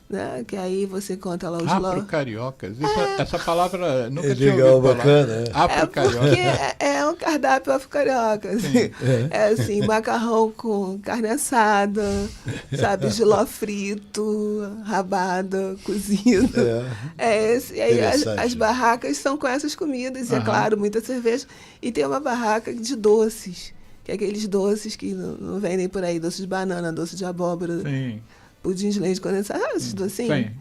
né? Que aí você encontra lá os afro-cariocas. Essa palavra nunca tinha legal, ouvido bacana. falar. Afro-carioca. Porque é um cardápio afro-carioca. Assim. É assim, macarrão com carne assada, sabe, jiló frito, rabada, cozida. E aí as barracas são com essas comidas, e é claro, muita cerveja. E tem uma barraca de doces, que é aqueles doces que não vendem por aí, doce de banana, doce de abóbora. Sim. Pudim de leite condensado, esses docinhos? Sim.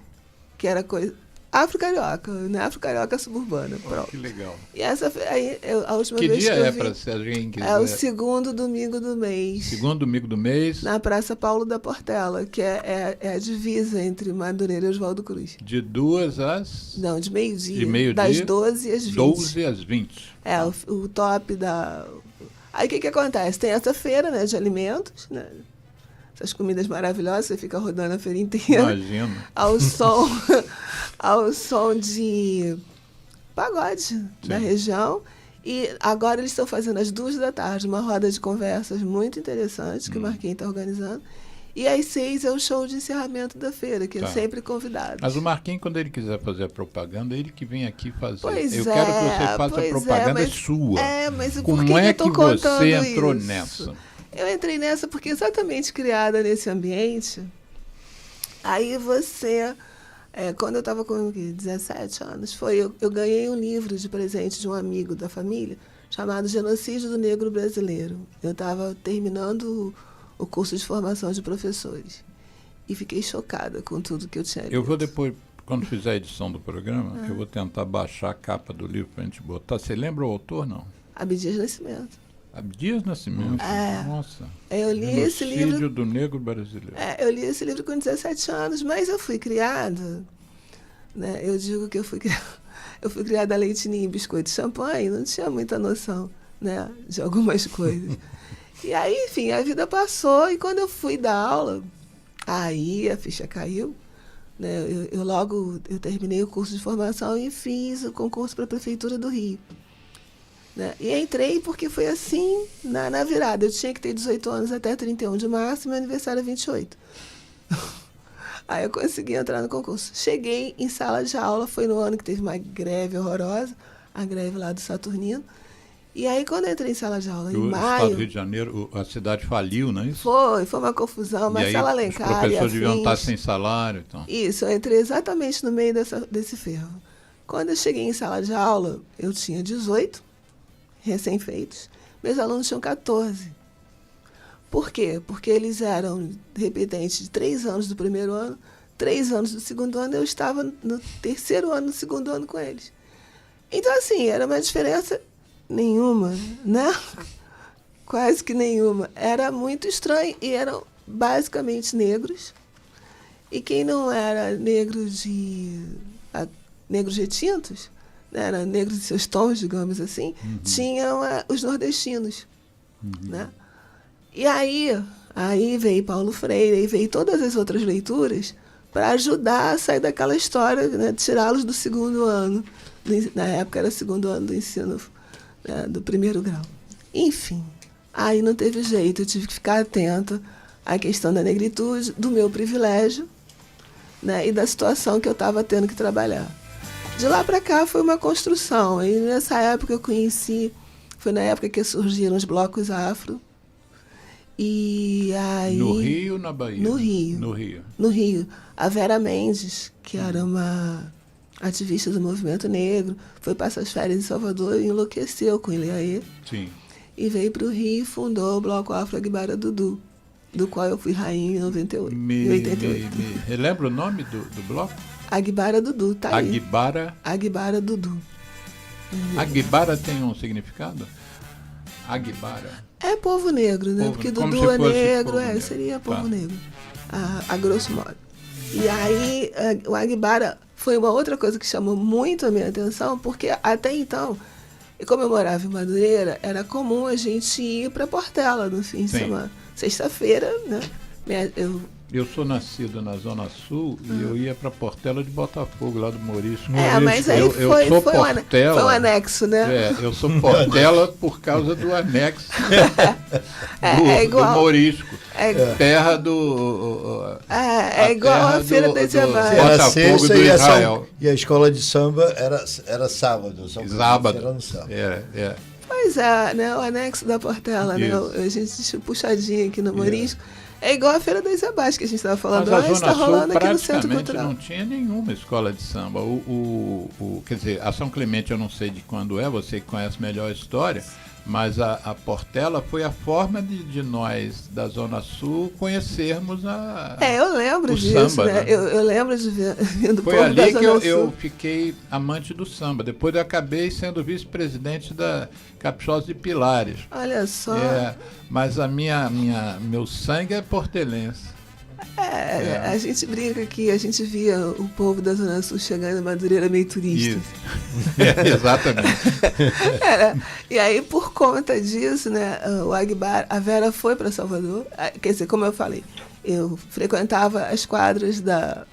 Que era coisa... Afro-carioca, né? Afro-carioca suburbana. Pronto. Que legal. E essa aí, a última que vez dia que eu é vi, para se alguém quiser? É o segundo domingo do mês. Segundo domingo do mês. Na Praça Paulo da Portela, que é a divisa entre Madureira e Oswaldo Cruz. De 2 às... Não, de meio-dia. De meio-dia. Das 12 às 20. 12 às 20. O top da... Aí o que acontece? Tem essa feira, né, de alimentos, né? Essas comidas maravilhosas, você fica rodando a feira inteira. Imagino. Ao som de pagode da região. E agora eles estão fazendo às 2 da tarde uma roda de conversas muito interessante que o Marquinhos está organizando. E às 6 é o show de encerramento da feira, que é sempre convidado. Mas o Marquinhos, quando ele quiser fazer a propaganda, ele que vem aqui fazer. Pois eu quero que você faça a propaganda sua. Mas como é que você entrou nessa? Eu entrei nessa porque exatamente criada nesse ambiente. Aí você... quando eu estava com 17 anos, eu ganhei um livro de presente de um amigo da família chamado Genocídio do Negro Brasileiro. Eu estava terminando o curso de formação de professores e fiquei chocada com tudo que eu tinha lido. Eu vou depois, quando fizer a edição do programa, eu vou tentar baixar a capa do livro para a gente botar. Você lembra o autor, não? Abdias Nascimento. Abdias Nascimento? Nossa. Eu li esse livro... Genocídio do Negro Brasileiro. Eu li esse livro com 17 anos, mas eu fui criada... Né? Eu digo que eu fui criada a leitinho, biscoito, champanhe, não tinha muita noção, né, de algumas coisas. E aí, enfim, a vida passou e quando eu fui dar aula, Aí a ficha caiu, né? Eu terminei o curso de formação e fiz o concurso para a Prefeitura do Rio. Né? E entrei porque foi assim, na virada. Eu tinha que ter 18 anos até 31 de março, meu aniversário é 28. Aí eu consegui entrar no concurso. Cheguei em sala de aula, foi no ano que teve uma greve horrorosa, a greve lá do Saturnino. E aí, quando eu entrei em sala de aula, em maio... O estado do Rio de Janeiro, a cidade faliu, não é isso? Foi uma confusão, mas Marcelo Alencar... Os professores deviam estar sem salário. Então. Isso, eu entrei exatamente no meio desse ferro. Quando eu cheguei em sala de aula, eu tinha 18, recém-feitos. Meus alunos tinham 14. Por quê? Porque eles eram repetentes de 3 anos do primeiro ano, 3 anos do segundo ano, eu estava no terceiro ano, no segundo ano com eles. Então, assim, era uma diferença... nenhuma, né? Quase que nenhuma. Era muito estranho e eram basicamente negros. E quem não era negro negros retintos, né? Era negros de seus tons, digamos assim, tinham os nordestinos, né? E aí veio Paulo Freire, aí veio todas as outras leituras para ajudar a sair daquela história, né? Tirá-los do segundo ano. Na época era segundo ano do ensino do primeiro grau. Enfim, aí não teve jeito, eu tive que ficar atenta à questão da negritude, do meu privilégio, né, e da situação que eu estava tendo que trabalhar. De lá para cá foi uma construção, e nessa época eu conheci, foi na época que surgiram os blocos afro, e aí... No Rio ou na Bahia? No Rio. No Rio. No Rio. A Vera Mendes, que era uma... ativista do movimento negro, foi passar as férias em Salvador e enlouqueceu com Ilhaê. Sim. E veio para o Rio e fundou o Bloco Afro Aguibara Dudu, do qual eu fui rainha em 88. Em 88. Relembra o nome do bloco? Aguibara Dudu, tá aí. Aguibara Dudu. Aguibara tem um significado? Aguibara. É povo negro, né? Porque Dudu é negro, seria povo negro, a grosso modo. E aí, o Aguibara foi uma outra coisa que chamou muito a minha atenção, porque até então, como eu morava em Madureira, era comum a gente ir para Portela no fim de semana. Sexta-feira, né? Eu sou nascido na Zona Sul e eu ia para Portela de Botafogo, lá do Morisco. Mas aí foi um anexo, né? Eu sou Portela por causa do anexo do Morisco. Terra do... é igual a Feira da Diamante. Era sexta e a escola de samba era sábado. Sábado. Era no sábado. Pois é, né? O anexo da Portela, né? A gente puxadinho aqui no Morisco. É igual a Feira das Abás que a gente estava falando. Mas a Zona está rolando Sul aqui no Centro Cultural. Não tinha nenhuma escola de samba. Quer dizer, a São Clemente eu não sei de quando é, você que conhece melhor a história, mas a Portela foi a forma de nós da Zona Sul conhecermos eu lembro disso, samba, né? Eu lembro de vendo foi povo ali da que Zona Sul. eu fiquei amante do samba. Depois eu acabei sendo vice-presidente da Caprichosa de Pilares. Olha só. Mas meu sangue é portelense. A gente brinca que a gente via o povo da Zona Sul chegando em Madureira meio turista. Exatamente. E aí, por conta disso, né, o Aguibara, a Vera foi para Salvador. Quer dizer, como eu falei, eu frequentava as quadras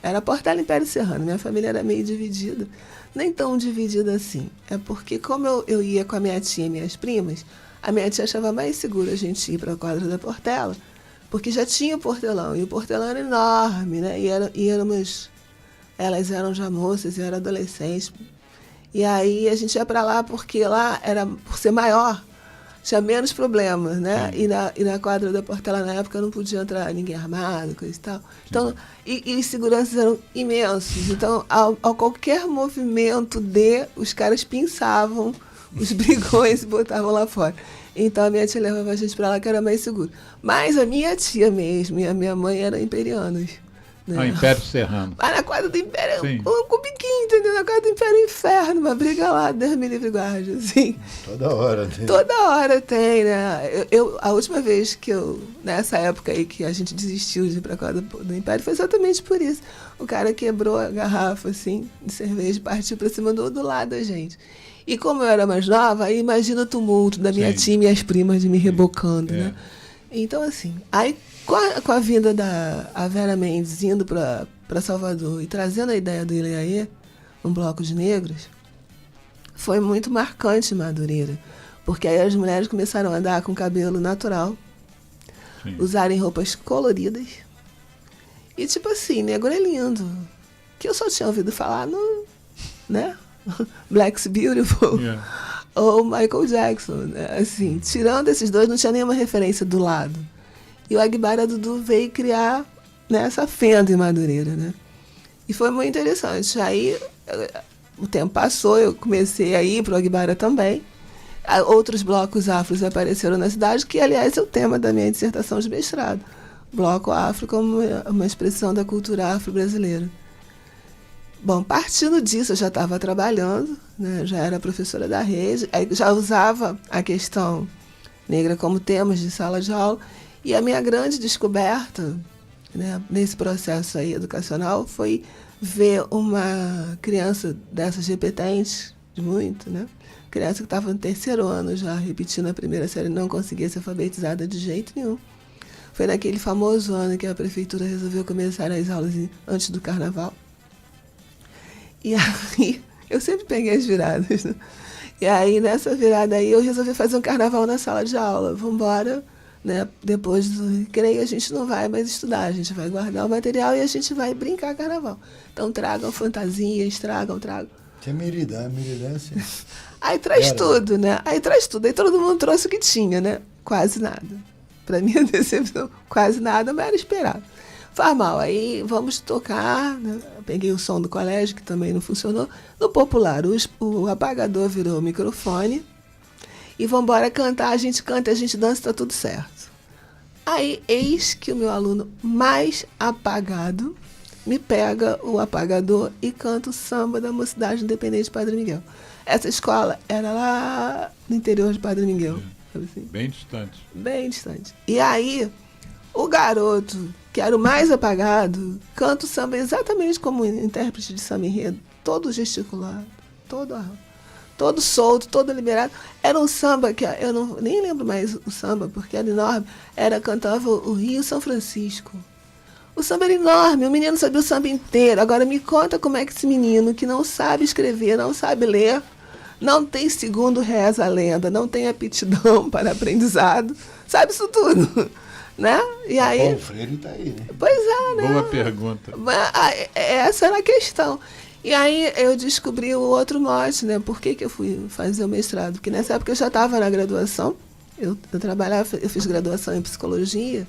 era Portela Império Serrano. Minha família era meio dividida. Nem tão dividida assim. É porque, como eu ia com a minha tia e minhas primas, a minha tia achava mais seguro a gente ir para a quadra da Portela, porque já tinha o Portelão, e o Portelão era enorme, né? Elas eram já moças, eu era adolescente. E aí a gente ia para lá porque lá era, por ser maior, tinha menos problemas, né? E na quadra da Portela, na época, não podia entrar ninguém armado, coisa e tal. Então, e os seguranças eram imensos. Então, ao qualquer movimento os caras pinçavam os brigões e botavam lá fora. Então, a minha tia levava a gente para lá, que era mais seguro. Mas a minha tia mesmo e a minha mãe eram imperianos. Né? O Império Serrano. Mas na quadra do Império, um cubiquinho, entendeu? Na quadra do Império é inferno, uma briga lá, Deus me livre guarde, assim. Toda hora tem. Toda hora tem, né? A última vez que nessa época aí que a gente desistiu de ir pra quadra do Império, foi exatamente por isso. O cara quebrou a garrafa, assim, de cerveja e partiu pra cima do lado da gente. E como eu era mais nova, aí imagina o tumulto da minha tia e minhas primas de me rebocando, né? Então, assim, aí Com a vinda da Vera Mendes indo para Salvador e trazendo a ideia do Ileaê, um bloco de negros, foi muito marcante em Madureira, porque aí as mulheres começaram a andar com cabelo natural, sim, usarem roupas coloridas, e tipo assim, negro é lindo, que eu só tinha ouvido falar no, né, Black's Beautiful, yeah, ou Michael Jackson, né? Assim, tirando esses dois, não tinha nenhuma referência do lado. E o Aguibara Dudu veio criar, né, essa fenda em Madureira, né? E foi muito interessante. Aí o tempo passou, eu comecei a ir para o Aguibara também. Outros blocos afros apareceram na cidade, que, aliás, é o tema da minha dissertação de mestrado. Bloco afro como uma expressão da cultura afro-brasileira. Bom, partindo disso, eu já estava trabalhando, né, já era professora da rede, aí já usava a questão negra como temas de sala de aula. E a minha grande descoberta, né, nesse processo aí educacional foi ver uma criança dessas repetentes, de muito, né? Criança que estava no 3º ano já, repetindo a primeira série, não conseguia ser alfabetizada de jeito nenhum. Foi naquele famoso ano que a prefeitura resolveu começar as aulas antes do carnaval. E aí, eu sempre peguei as viradas, né? E aí, nessa virada aí, eu resolvi fazer um carnaval na sala de aula. Vamos embora, né? Depois do recreio, a gente não vai mais estudar, a gente vai guardar o material e a gente vai brincar carnaval. Então, tragam fantasias, tragam. Tem miridância. Aí traz tudo, né? Aí todo mundo trouxe o que tinha, né? Quase nada. Para mim, a decepção, quase nada, mas era esperado. Formal, aí vamos tocar, né? Peguei o som do colégio, que também não funcionou. No popular, o apagador virou o microfone. E vamos embora cantar, a gente canta, a gente dança, está tudo certo. Aí, eis que o meu aluno mais apagado me pega o apagador e canta o samba da Mocidade Independente de Padre Miguel. Essa escola era lá no interior de Padre Miguel. Assim. Bem distante. Bem distante. E aí, o garoto, que era o mais apagado, canta o samba exatamente como intérprete de samba enredo, todo gesticulado, todo solto, todo liberado. Era um samba que eu nem lembro mais o samba, porque era enorme. Cantava o Rio São Francisco. O samba era enorme, o menino sabia o samba inteiro. Agora me conta como é que esse menino, que não sabe escrever, não sabe ler, não tem segundo reza a lenda, não tem aptidão para aprendizado, sabe isso tudo. Né? E aí, Paulo Freire está aí, né? Pois é, né? Boa pergunta. Essa era a questão. E aí eu descobri o outro mote, né? Por que eu fui fazer o mestrado? Porque nessa época eu já estava na graduação, eu fiz graduação em psicologia,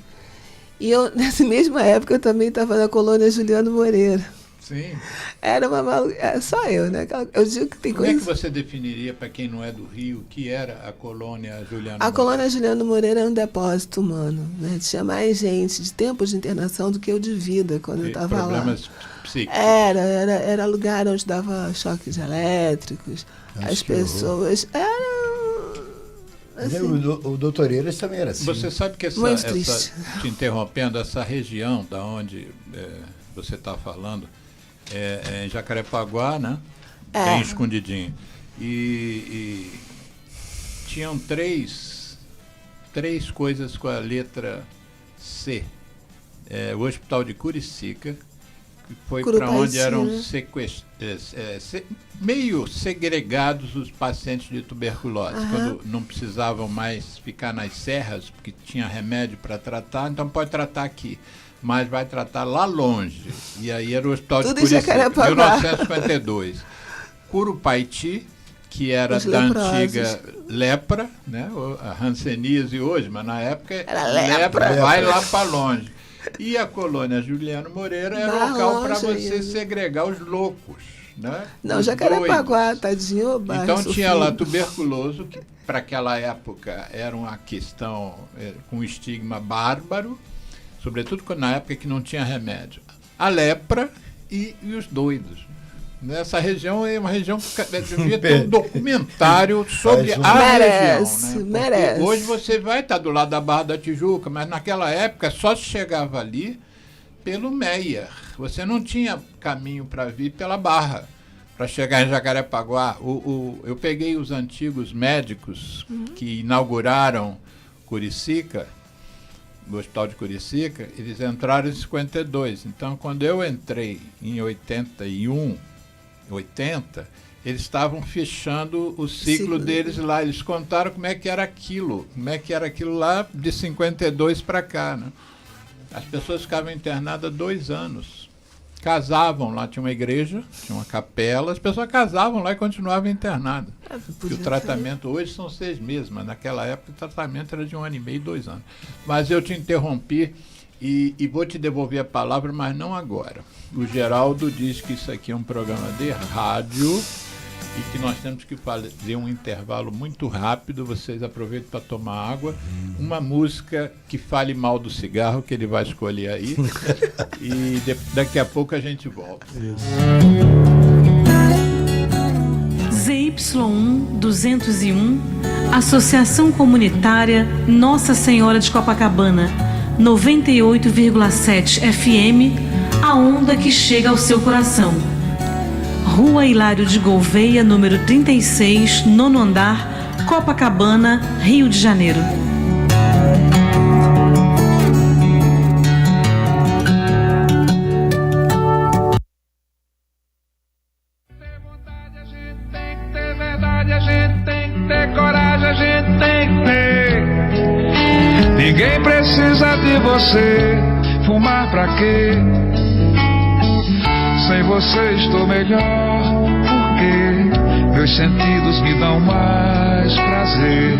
e nessa mesma época eu também estava na colônia Juliano Moreira. Sim. Era uma maluca, só eu, né? Eu digo que tem coisa. Como é que você definiria, para quem não é do Rio, o que era a colônia Juliano Moreira? A colônia Juliano Moreira era um depósito humano, né? Tinha mais gente de tempos de internação do que eu de vida quando eu estava lá. Problemas psíquicos. Era lugar onde dava choques elétricos, as pessoas eram... Assim, o doutor Eiras também era assim. Você sabe que te interrompendo, essa região da onde você está falando, em Jacarepaguá, né? Bem escondidinho. E tinham três coisas com a letra C. O Hospital de Curicica, que foi para onde eram meio segregados os pacientes de tuberculose, quando não precisavam mais ficar nas serras, porque tinha remédio para tratar, então pode tratar aqui. Mas vai tratar lá longe. E aí era o Hospital de Curicica, 1952. Curupaiti, que era da antiga lepra, né? A hanseníase hoje, mas na época era lepra. Vai lá para longe. E a colônia Juliano Moreira era o local para você segregar os loucos. Né? Não, Jacarepaguá, tadinho, bairro. Então tinha lá tuberculoso, que para aquela época era uma questão com estigma bárbaro, sobretudo na época que não tinha remédio. A lepra e os doidos. Nessa região é uma região que devia ter um documentário sobre a região. Né? Merece. Hoje você vai estar do lado da Barra da Tijuca, mas naquela época só se chegava ali pelo Meier. Você não tinha caminho para vir pela Barra, para chegar em Jacarepaguá. Eu peguei os antigos médicos que inauguraram Curicica, do Hospital de Curicica, eles entraram em 52. Então, quando eu entrei em 81, 80, eles estavam fechando o ciclo deles lá. Eles contaram como é que era aquilo lá de 52 para cá, né? As pessoas ficavam internadas 2 anos. Casavam lá, tinha uma igreja, tinha uma capela, as pessoas casavam lá e continuavam internadas. E o tratamento hoje são 6 meses, mas naquela época o tratamento era de 1 ano e meio, 2 anos. Mas eu te interrompi e vou te devolver a palavra, mas não agora. O Geraldo diz que isso aqui é um programa de rádio e que nós temos que fazer um intervalo muito rápido. Vocês aproveitem para tomar água. Uma música que fale mal do cigarro, que ele vai escolher aí. E daqui a pouco a gente volta. ZY1 201, Associação Comunitária Nossa Senhora de Copacabana, 98,7 FM, a onda que chega ao seu coração. Rua Hilário de Gouveia, número 36, 9º andar, Copacabana, Rio de Janeiro. Ter vontade, a gente tem que ter verdade, a gente tem que ter coragem, a gente tem que ter. Ninguém precisa de você, fumar pra quê? Sem você estou melhor, porque meus sentidos me dão mais prazer.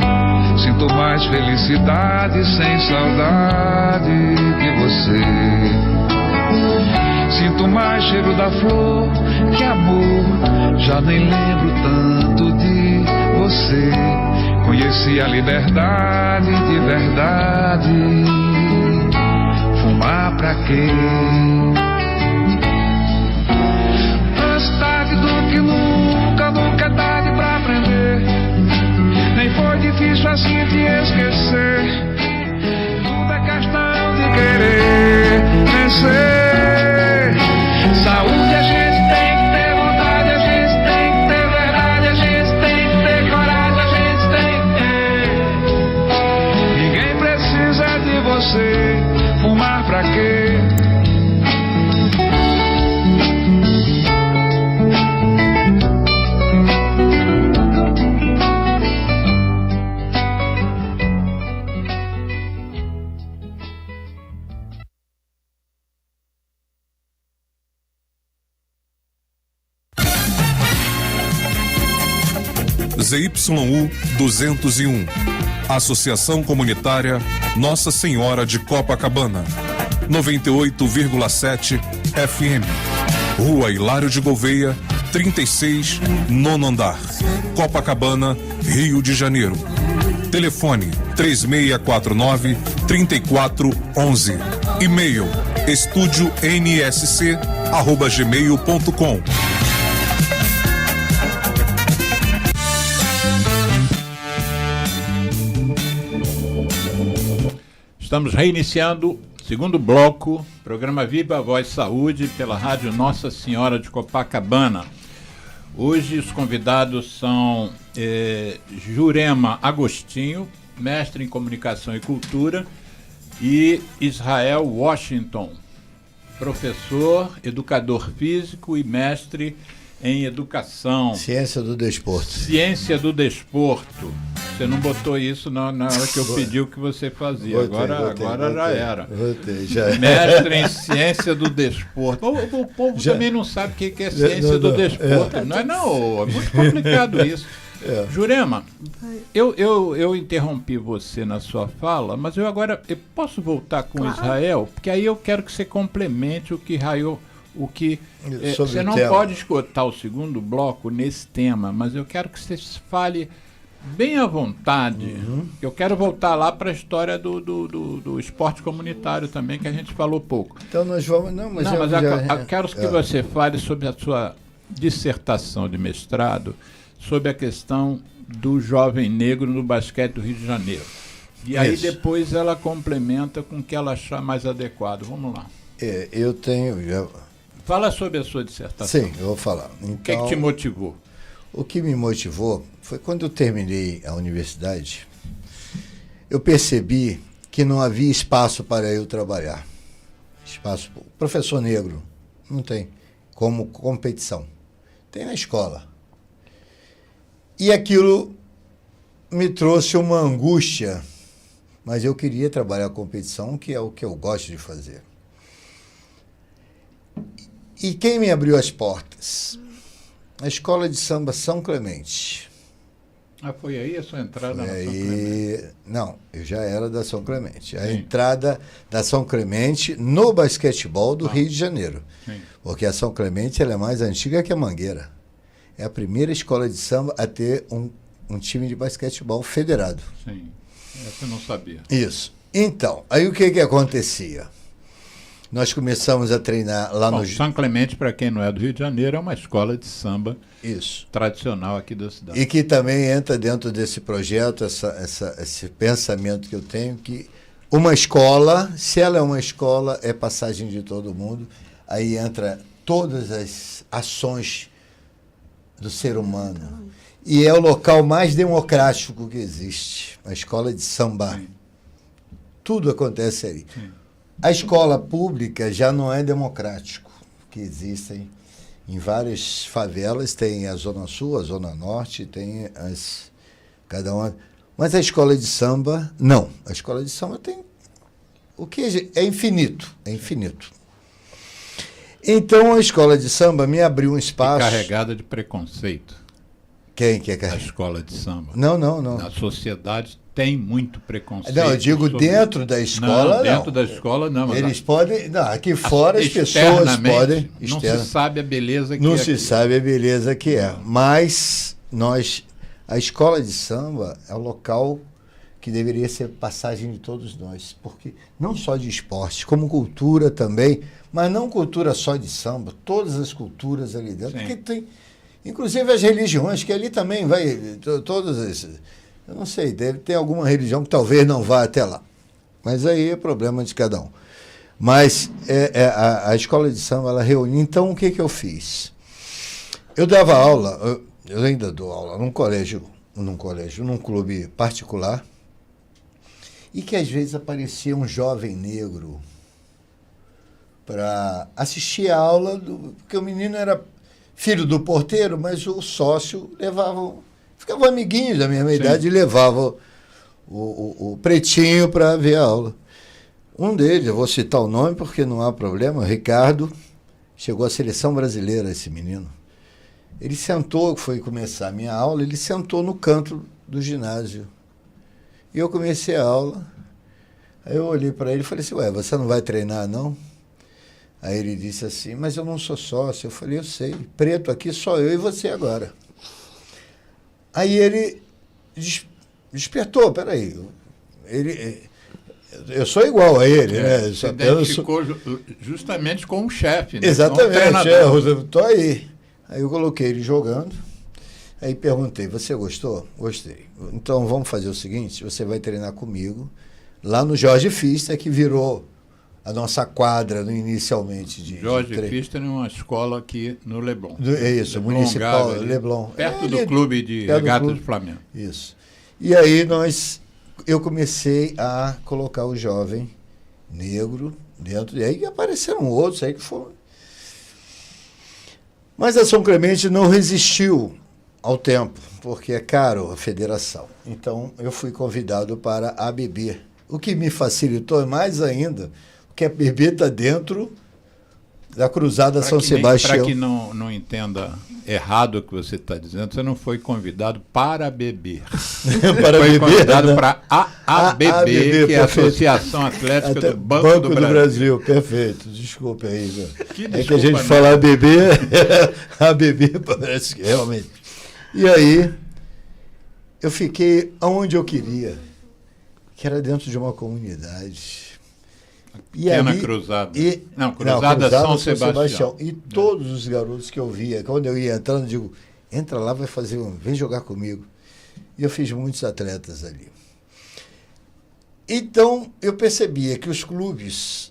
Sinto mais felicidade sem saudade de você. Sinto mais cheiro da flor que amor, já nem lembro tanto de você. Conheci a liberdade de verdade, fumar pra quê? Do que nunca é tarde pra aprender. Nem foi difícil assim te esquecer. Tudo é questão de querer vencer. Saúde a gente tem que ter, vontade a gente tem que ter, verdade a gente tem que ter, coragem a gente tem que ter. Ninguém precisa de você, fumar pra quê? ZYU 201, Associação Comunitária Nossa Senhora de Copacabana, 98,7 FM, Rua Hilário de Gouveia, 36, 9º andar, Copacabana, Rio de Janeiro. Telefone 3649-3411. E-mail estudionsc@gmail.com. Estamos reiniciando segundo bloco, programa Viva a Voz Saúde, pela Rádio Nossa Senhora de Copacabana. Hoje os convidados são Jurema Agostinho, mestre em Comunicação e Cultura, e Israel Washington, professor, educador físico e mestre em Educação. Ciência do Desporto. Ciência do Desporto. Você não botou isso na hora que eu pedi o que você fazia. Agora já era. Mestre em Ciência do Desporto. O povo também não sabe o que é Ciência do Desporto. É muito complicado isso. Jurema, eu interrompi você na sua fala, mas eu posso voltar com Israel? Porque aí eu quero que você complemente o que Israel... você não pode esgotar o segundo bloco nesse tema, mas eu quero que você fale bem à vontade. Eu quero voltar lá para a história do esporte comunitário também, que a gente falou pouco. Então nós vamos... eu quero que você fale sobre a sua dissertação de mestrado, sobre a questão do jovem negro no basquete do Rio de Janeiro. E aí depois ela complementa com o que ela achar mais adequado. Vamos lá. Eu tenho... Fala sobre a sua dissertação. Sim, eu vou falar. Então, o que te motivou? O que me motivou foi quando eu terminei a universidade, eu percebi que não havia espaço para eu trabalhar. Espaço. Professor negro não tem como competição. Tem na escola. E aquilo me trouxe uma angústia, mas eu queria trabalhar a competição, que é o que eu gosto de fazer. E quem me abriu as portas? A Escola de Samba São Clemente. Ah, foi aí a sua entrada na São Aí, Clemente? não, eu já era da São Clemente. A Sim. entrada da São Clemente no basquetebol do Rio de Janeiro. Sim. Porque a São Clemente ela é mais antiga que a Mangueira. É a primeira escola de samba a ter um time de basquetebol federado. Sim. Essa eu não sabia. Isso. Então, aí o que acontecia? Nós começamos a treinar lá Bom, no... São Clemente, para quem não é do Rio de Janeiro, é uma escola de samba Isso. tradicional aqui da cidade. E que também entra dentro desse projeto, esse pensamento que eu tenho, que uma escola, se ela é uma escola, é passagem de todo mundo, aí entra todas as ações do ser humano. E é o local mais democrático que existe, a escola de samba. Sim. Tudo acontece ali. Sim. A escola pública já não é democrático, que existem em várias favelas, tem a Zona Sul, a Zona Norte, tem cada uma. Mas a escola de samba, não. A escola de samba tem o que é infinito, é infinito. Então a escola de samba me abriu um espaço. Carregada de preconceito. Quem que é A carregada? escola de samba. Não. Na sociedade tem muito preconceito. Não, eu digo sobre dentro da escola, não. Dentro da escola, não. Mas Eles podem. Não, aqui fora as pessoas podem. Não se sabe a beleza que Não é. se sabe a beleza que é. Mas a escola de samba é o local que deveria ser passagem de todos nós. Porque não só de esporte, como cultura também, mas não cultura só de samba, todas as culturas ali dentro. Sim. Porque tem, inclusive as religiões, que ali também vai, todas as. Eu não sei, deve ter alguma religião que talvez não vá até lá. Mas aí é problema de cada um. Mas a escola de samba, ela reunia. Então, o que eu fiz? Eu dava aula, eu ainda dou aula num clube particular, e que às vezes aparecia um jovem negro para assistir a aula, porque o menino era filho do porteiro, mas o sócio levava... Ficava amiguinhos da mesma idade e levava o pretinho para ver a aula. Um deles, eu vou citar o nome porque não há problema, Ricardo, chegou à seleção brasileira, esse menino. Ele sentou, foi começar a minha aula, ele sentou no canto do ginásio. E eu comecei a aula, aí eu olhei para ele e falei assim, ué, você não vai treinar não? Aí ele disse assim, mas eu não sou sócio. Eu falei, eu sei, preto aqui só eu e você agora. Aí ele despertou, peraí, eu sou igual a ele, né? Se identificou justamente com o chefe, né? Exatamente, estou aí. Aí eu coloquei ele jogando, aí perguntei, você gostou? Gostei. Então vamos fazer o seguinte, você vai treinar comigo lá no Jorge Pfister, que virou a nossa quadra inicialmente de Jorge Pfister é uma escola aqui no Leblon. É isso, Leblon, municipal, ali, Leblon. Perto do clube de regatas do Flamengo. Isso. E aí eu comecei a colocar o jovem negro dentro, e aí apareceram outros aí que foram. Mas a São Clemente não resistiu ao tempo, porque é caro a federação. Então eu fui convidado para a ABB, o que me facilitou mais ainda, porque a ABB está dentro da Cruzada São Sebastião. Para que não entenda errado o que você está dizendo, você não foi convidado para beber. Foi convidado para a ABB, que é a Associação Atlética do Banco do Brasil. Perfeito, desculpe aí. É que a gente fala ABB, ABB parece que realmente. E aí, eu fiquei onde eu queria, que era dentro de uma comunidade. Pequena Cruzada. Cruzada São Sebastião. E todos os garotos que eu via, quando eu ia entrando, eu digo, entra lá, vem jogar comigo. E eu fiz muitos atletas ali. Então, eu percebia que os clubes,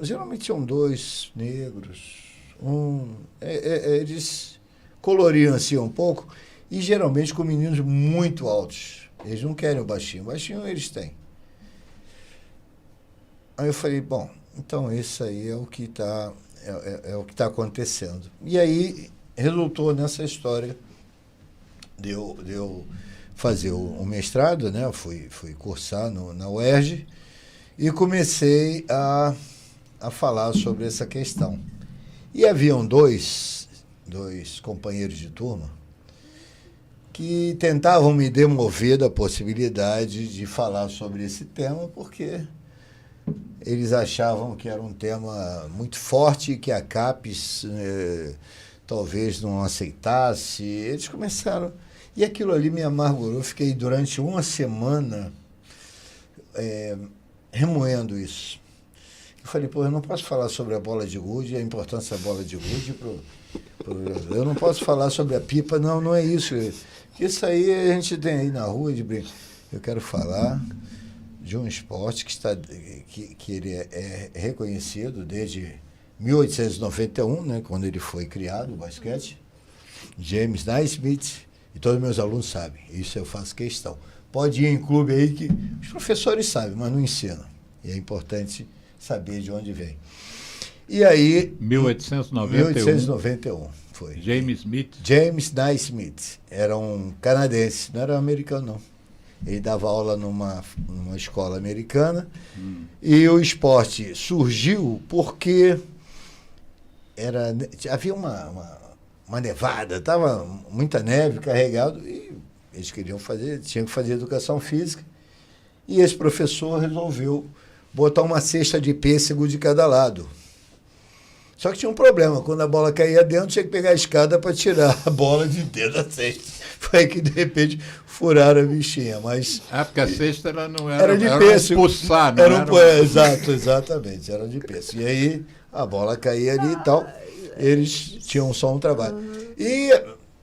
geralmente tinham 2 negros, eles coloriam assim um pouco, e geralmente com meninos muito altos. Eles não querem o baixinho eles têm. Aí eu falei, bom, então isso aí é o que está o que tá acontecendo. E aí resultou nessa história de eu fazer o mestrado, né? Fui cursar na UERJ e comecei a falar sobre essa questão. E haviam dois companheiros de turma que tentavam me demover da possibilidade de falar sobre esse tema, porque eles achavam que era um tema muito forte, que a CAPES talvez não aceitasse. Eles começaram... E aquilo ali me amargurou. Eu fiquei durante uma semana remoendo isso. Eu falei, pô, eu não posso falar sobre a bola de gude, a importância da bola de gude eu não posso falar sobre a pipa, não é isso. Isso aí a gente tem aí na rua de brinco. Eu quero falar de um esporte que ele é reconhecido desde 1891, né, quando ele foi criado, o basquete. James Naismith, e todos meus alunos sabem, isso eu faço questão. Pode ir em clube aí que os professores sabem, mas não ensinam. E é importante saber de onde vem. E aí... 1891 foi. James Smith. James Naismith. Era um canadense, não era americano, não. Ele dava aula numa escola americana. E o esporte surgiu porque havia uma nevada, estava muita neve carregado e eles tinham que fazer educação física. E esse professor resolveu botar uma cesta de pêssego de cada lado. Só que tinha um problema, quando a bola caía dentro, tinha que pegar a escada para tirar a bola de dentro da cesta. Foi aí que, de repente, furaram a bichinha, mas... porque a cesta ela não era de pêssego. Pulsar, não era Exatamente, era de pêssego. E aí, a bola caía ali e tal, eles tinham só um trabalho. E,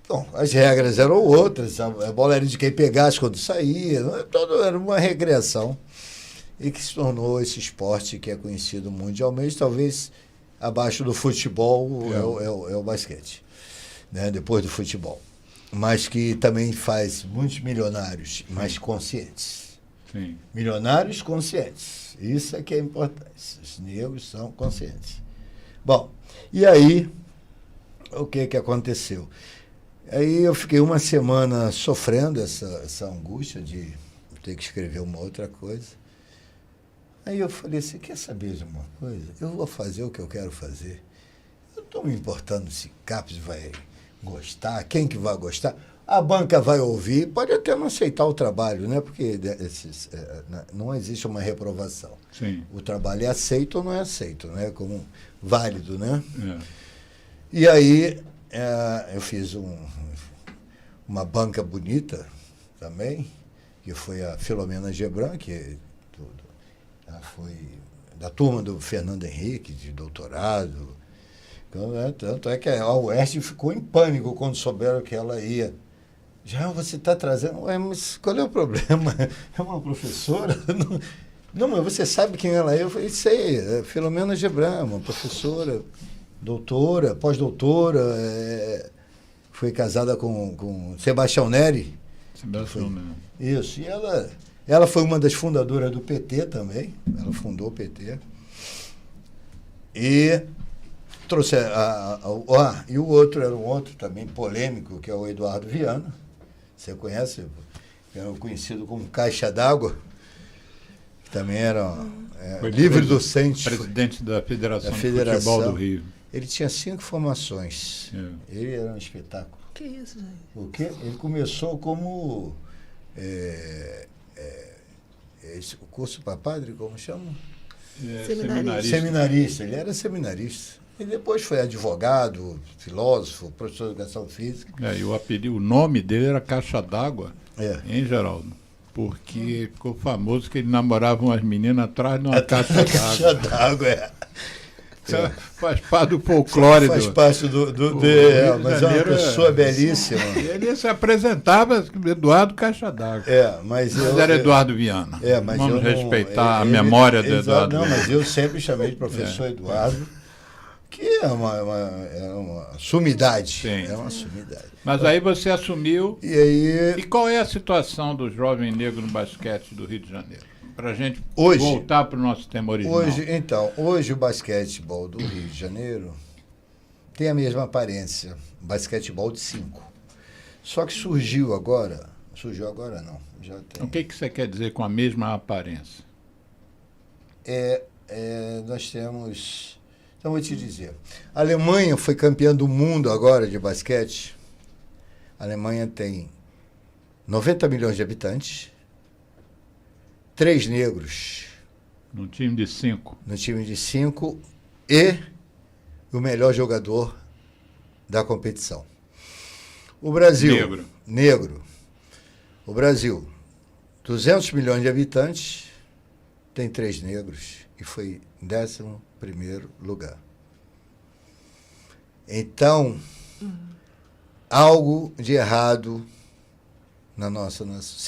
bom, as regras eram outras, a bola era de quem pegasse quando saía, era uma recreação, e que se tornou esse esporte que é conhecido mundialmente, talvez... Abaixo do futebol é o basquete, né? Depois do futebol. Mas que também faz muitos milionários mais conscientes. Sim. Milionários conscientes. Isso é que é importante. Os negros são conscientes. Bom, e aí, o que aconteceu? Aí eu fiquei uma semana sofrendo essa angústia de ter que escrever uma outra coisa. Aí eu falei, você quer saber de uma coisa? Eu vou fazer o que eu quero fazer. Eu não estou me importando se CAPES vai gostar, quem que vai gostar. A banca vai ouvir, pode até não aceitar o trabalho, né? Porque não existe uma reprovação. Sim. O trabalho é aceito ou não é aceito, né? Como válido, né? É. E aí eu fiz uma banca bonita também, que foi a Filomena Gebran, que ela foi da turma do Fernando Henrique, de doutorado. Tanto é que a UERJ ficou em pânico quando souberam que ela ia. Já você está trazendo... Ué, mas qual é o problema? É uma professora? Não, mas você sabe quem ela é? Eu falei, sei, é Filomena Gebran, uma professora, doutora, pós-doutora, foi casada com Sebastião Neri. Sebastião Neri. Isso, e ela foi uma das fundadoras do PT também, ela fundou o PT. E trouxe e o outro era um outro também polêmico, que é o Eduardo Viana. Você conhece? É conhecido como Caixa d'Água. Também era livre docente. Presidente da Federação de Futebol do Rio. Ele tinha 5 formações. É. Ele era um espetáculo. Que isso, gente? O quê? Ele começou como... o curso para padre, como chama? Seminarista. Ele era seminarista. E depois foi advogado, filósofo, professor de educação física. E o nome dele era Caixa d'Água, hein, Geraldo? Porque ficou famoso que ele namorava umas meninas atrás de uma caixa d'água. Caixa d'água, Faz parte do folclore. Faz parte mas é uma pessoa belíssima. Ele se apresentava Eduardo Caixa d'Água. Mas era Eduardo Viana. Vamos respeitar a memória do Eduardo Viana. Mas eu sempre chamei de professor Eduardo, que é uma sumidade. Sim. É uma sumidade. Mas aí você assumiu. E qual é a situação do jovem negro no basquete do Rio de Janeiro? Para a gente Hoje- voltar para o nosso tema original. Hoje o basquetebol do Rio de Janeiro tem a mesma aparência, basquetebol de 5. Só que surgiu agora não, já tem. O que você quer dizer com a mesma aparência? Nós temos... Então, vou te dizer. A Alemanha foi campeã do mundo agora de basquete. A Alemanha tem 90 milhões de habitantes, 3 negros Num time de 5. no time de 5 e o melhor jogador da competição. O Brasil... Negro. O Brasil, 200 milhões de habitantes, tem 3 negros e foi em 11º lugar. Então, algo de errado na nossa nação.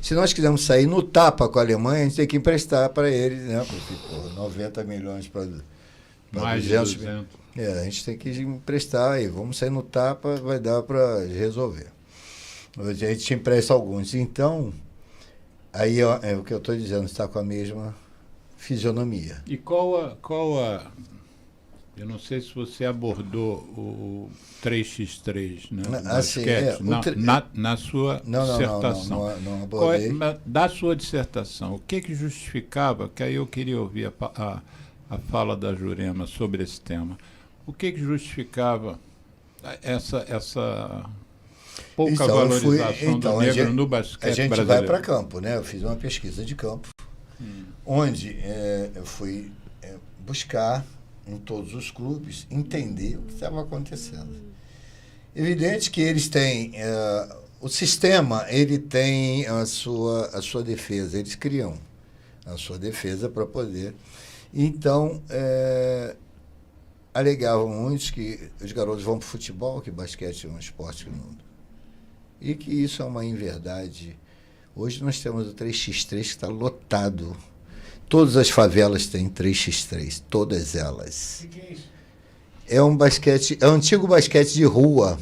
Se nós quisermos sair no tapa com a Alemanha, a gente tem que emprestar para eles, né? Porque, 90 milhões para Mais 200 de 200. a gente tem que emprestar e vamos sair no tapa, vai dar para resolver. A gente empresta alguns. Então, aí é o que eu estou dizendo, está com a mesma fisionomia. E qual a... Eu não sei se você abordou o 3x3, né? do basquete, na sua dissertação. Não abordei. Da sua dissertação, o que justificava, que aí eu queria ouvir a fala da Jurema sobre esse tema, o que justificava essa pouca valorização do negro no basquete brasileiro? A gente vai para campo, né? Eu fiz uma pesquisa de campo, onde eu fui buscar em todos os clubes, entender o que estava acontecendo. Evidente que eles têm... o sistema, ele tem a sua defesa. Eles criam a sua defesa para poder... Então, alegavam muitos que os garotos vão para o futebol, que basquete é um esporte que não... E que isso é uma inverdade. Hoje nós temos o 3x3 que está lotado. Todas as favelas têm 3x3, todas elas. O que é isso? É um basquete, é um antigo basquete de rua.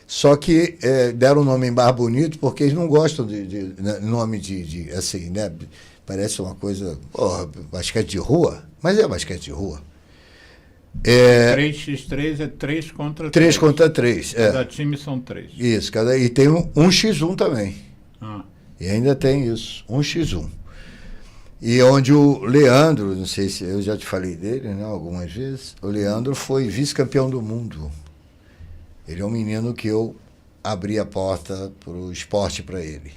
Só que deram um nome mais bonito porque eles não gostam de nome de assim, né? Parece uma coisa, basquete de rua, mas é basquete de rua. 3x3 é 3 contra 3. 3 contra 3. Cada time são 3. Isso, e tem um 1x1 também. E ainda tem isso, 1x1. E onde o Leandro, não sei se eu já te falei dele, né, algumas vezes, o Leandro foi vice-campeão do mundo. Ele é um menino que eu abri a porta para o esporte para ele.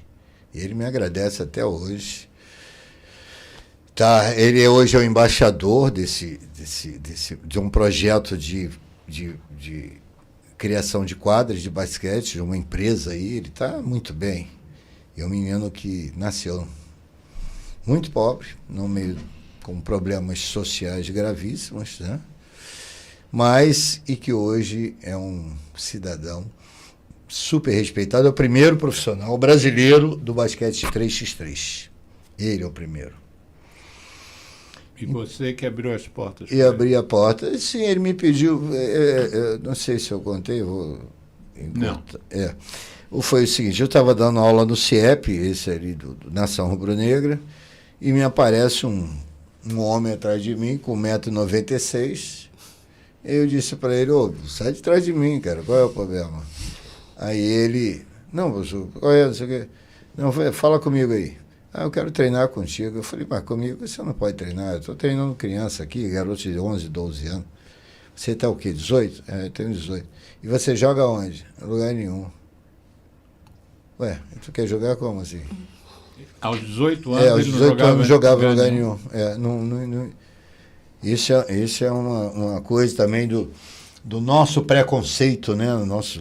E ele me agradece até hoje. Tá, ele hoje é o embaixador de um projeto de criação de quadras de basquete, de uma empresa aí. Ele está muito bem. É um menino que nasceu muito pobre, no meio com problemas sociais gravíssimos, né? E que hoje é um cidadão super respeitado. É o primeiro profissional brasileiro do basquete 3x3. Ele é o primeiro. E você que abriu as portas? E abri a porta. Sim, ele me pediu... não sei se eu contei, Não. Foi o seguinte, eu estava dando aula no CIEP, esse ali do Nação Rubro-Negra, e me aparece um homem atrás de mim com 1,96 m. Eu disse para ele, sai de trás de mim, cara, qual é o problema? Aí ele, não, professor, qual é, não sei o quê. Não, fala comigo aí. Eu quero treinar contigo. Eu falei, mas comigo você não pode treinar, eu estou treinando criança aqui, garoto de 11, 12 anos. Você está o quê, 18? Eu tenho 18. E você joga onde? Em lugar nenhum. Ué, tu quer jogar como assim? Aos 18 anos aos 18 anos não jogava em lugar nenhum. Isso é uma coisa também do nosso preconceito, né? Nós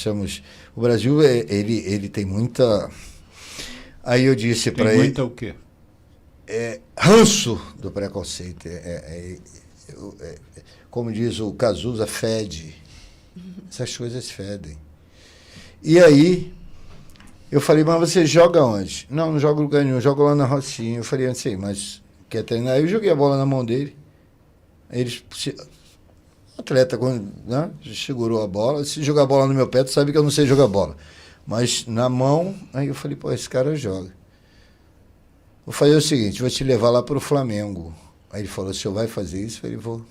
temos... O Brasil, ele tem muita... Aí eu disse para ele... Tem muita o quê? Ranço do preconceito. Como diz o Cazuza, fede. Essas coisas fedem. E aí... Eu falei, mas você joga onde? Não jogo em lugar nenhum, jogo lá na Rocinha. Eu falei, assim, mas quer treinar? Eu joguei a bola na mão dele. Aí o atleta, né, segurou a bola. Se jogar a bola no meu pé, tu sabe que eu não sei jogar bola. Mas na mão, aí eu falei, esse cara joga. vou fazer o seguinte, vou te levar lá pro Flamengo. Aí ele falou, o senhor vai fazer isso? Eu falei, vou.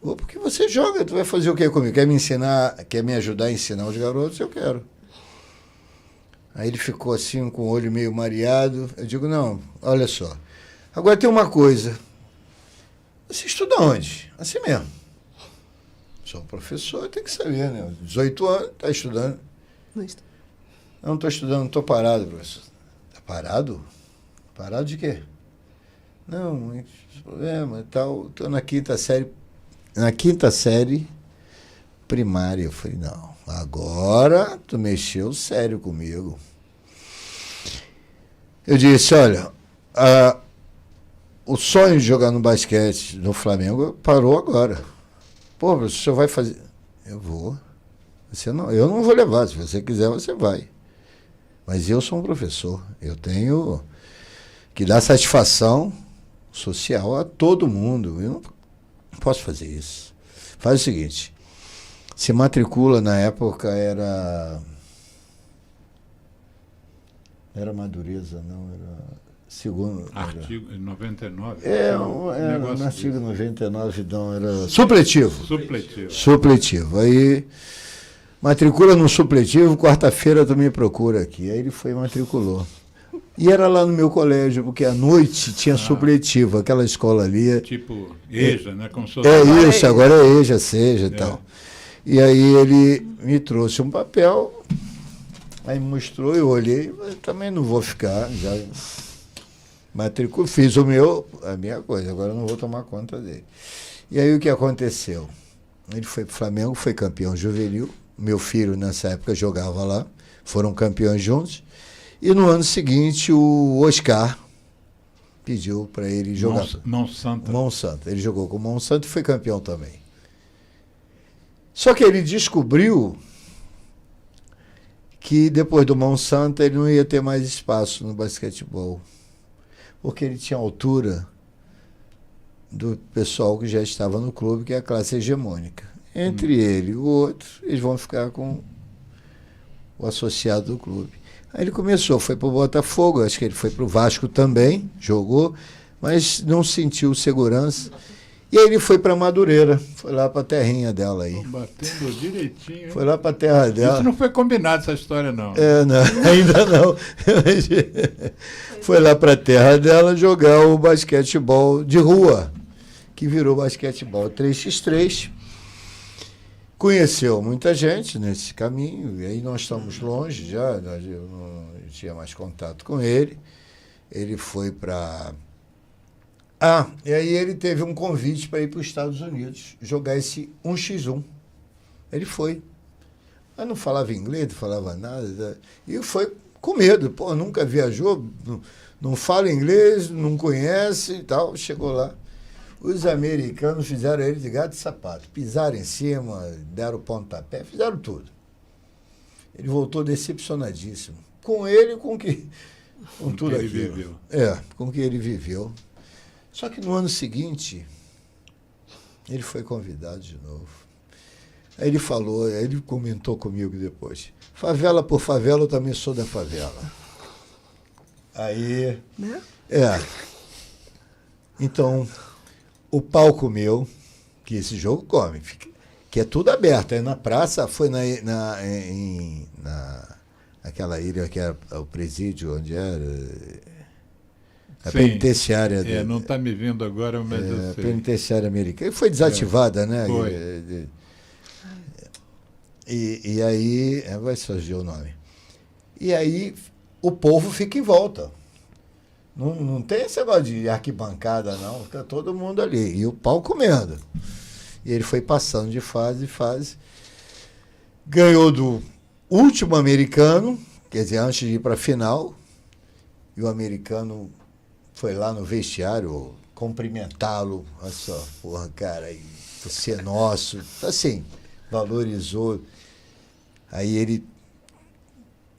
Vou porque você joga, tu vai fazer o que comigo? Quer me ensinar, quer me ajudar a ensinar os garotos? Eu quero. Aí ele ficou assim, com o olho meio mareado. Eu digo, não, olha só. Agora tem uma coisa. Você estuda onde? Assim mesmo. Sou professor, tem que saber, né? 18 anos, está estudando. Não estou. Não estou estudando, estou parado, professor. Está parado? Parado de quê? Não, muitos problemas e tal. Estou na quinta série primária. Eu falei, não, agora tu mexeu sério comigo. Eu disse, olha, o sonho de jogar no basquete no Flamengo parou agora. Pô, o senhor vai fazer? Eu vou. Eu não vou levar. Se você quiser, você vai. Mas eu sou um professor. Eu tenho que dar satisfação social a todo mundo. Eu não posso fazer isso. Faz o seguinte. Se matricula, na época, era Madureza, não, era segundo... Artigo 99? No artigo 99, não, era supletivo. Supletivo. Aí, matricula no supletivo, quarta-feira tu me procura aqui. Aí ele foi e matriculou. E era lá no meu colégio, porque à noite tinha supletivo, aquela escola ali. Tipo EJA, né? Como isso, agora é EJA, SEJA e tal. E aí ele me trouxe um papel, aí me mostrou, eu olhei, mas também não vou ficar, já matriculei, fiz a minha coisa, agora não vou tomar conta dele. E aí o que aconteceu? Ele foi para o Flamengo, foi campeão juvenil, meu filho nessa época jogava lá, foram campeões juntos, e no ano seguinte o Oscar pediu para ele jogar. Monsanto. Ele jogou com o Monsanto e foi campeão também. Só que ele descobriu que depois do Monsanto ele não ia ter mais espaço no basquetebol, porque ele tinha altura do pessoal que já estava no clube, que é a classe hegemônica. Entre ele e o outro, eles vão ficar com o associado do clube. Aí ele começou, foi para o Botafogo, acho que ele foi para o Vasco também, jogou, mas não sentiu segurança. E aí ele foi para Madureira, foi lá para a terrinha dela aí. Batendo direitinho, hein? Foi lá para a terra dela. Isso não foi combinado, essa história, não. Não, ainda não. Foi lá para a terra dela jogar o basquetebol de rua, que virou basquetebol 3x3. Conheceu muita gente nesse caminho, e aí nós estamos longe já, eu não tinha mais contato com ele. Ele foi para... e aí ele teve um convite para ir para os Estados Unidos, jogar esse 1x1. Ele foi. Mas não falava inglês, não falava nada. E foi com medo. Pô, nunca viajou, não fala inglês, não conhece e tal. Chegou lá. Os americanos fizeram ele de gato e sapato. Pisaram em cima, deram pontapé, fizeram tudo. Ele voltou decepcionadíssimo. Com ele, com tudo aquilo. Ele viveu. Com o que ele viveu. Só que no ano seguinte, ele foi convidado de novo. Aí ele falou, aí ele comentou comigo depois. Favela por favela, eu também sou da favela. Aí... Né? Então, o palco meu, que esse jogo come, que é tudo aberto. Aí na praça, foi aquela ilha que era o presídio, onde era... A penitenciária... não está me vindo agora, mas eu sei. A penitenciária americana. Foi desativada, né? Foi. E aí... vai surgir o nome. E aí o povo fica em volta. Não tem esse negócio de arquibancada, não. Fica todo mundo ali. E o pau comendo. E ele foi passando de fase em fase. Ganhou do último americano, quer dizer, antes de ir para a final. E o americano... foi lá no vestiário cumprimentá-lo. Olha só, porra, cara, você é nosso. Assim, valorizou. Aí ele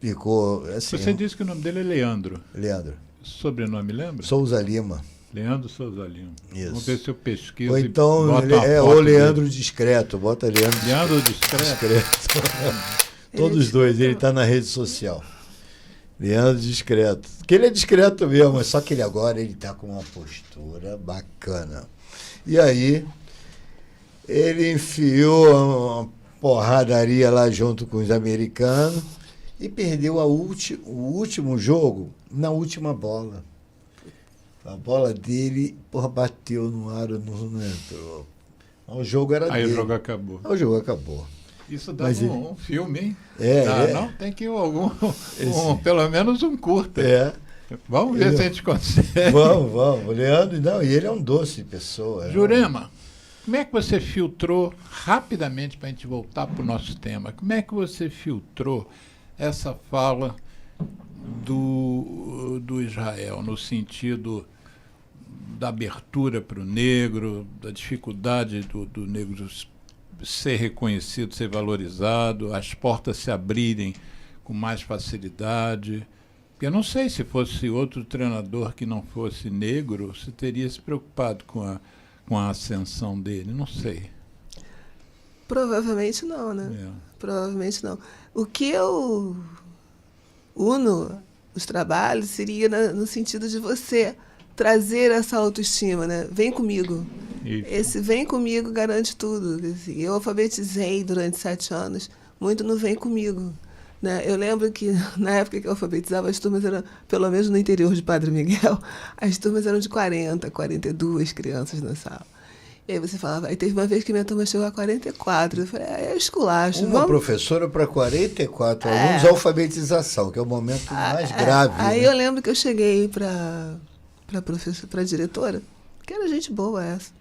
ficou assim... Você disse que o nome dele é Leandro. Leandro. Sobrenome, lembra? Souza Lima. Leandro Souza Lima. Isso. Vamos ver se eu pesquiso. Ou então, o Leandro dele. Discreto. Bota Leandro. Leandro Discreto. Todos os dois, ele está na rede social. Leandro discreto. Porque ele é discreto mesmo, mas só que ele agora está com uma postura bacana. E aí, ele enfiou uma porradaria lá junto com os americanos e perdeu o último jogo na última bola. A bola dele, bateu no aro, não entrou. O jogo era dele. Aí o jogo acabou. O jogo acabou. Isso dá um filme, hein? Não, tem que pelo menos um curta. Vamos ver se a gente consegue. Vamos. Leandro, não, e ele é um doce de pessoa. Jurema, como é que você filtrou, rapidamente para a gente voltar para o nosso tema, como é que você filtrou essa fala do Israel, no sentido da abertura para o negro, da dificuldade do negro ser reconhecido, ser valorizado, as portas se abrirem com mais facilidade? Eu não sei, se fosse outro treinador que não fosse negro, se teria se preocupado com a ascensão dele, não sei. Provavelmente não, né? Provavelmente não. O que eu uno os trabalhos seria no sentido de você trazer essa autoestima, né? Vem comigo. Isso. Esse vem comigo garante tudo. Eu alfabetizei durante 7 anos, muito no vem comigo. Né? Eu lembro que, na época que eu alfabetizava, as turmas eram, pelo menos no interior de Padre Miguel, as turmas eram de 40, 42 crianças na sala. E aí você falava, aí teve uma vez que minha turma chegou a 44, eu falei, é esculacho. Uma professora para 44 alunos, alfabetização, que é o momento mais grave. Aí né? eu lembro que eu cheguei para a diretora, que era gente boa essa,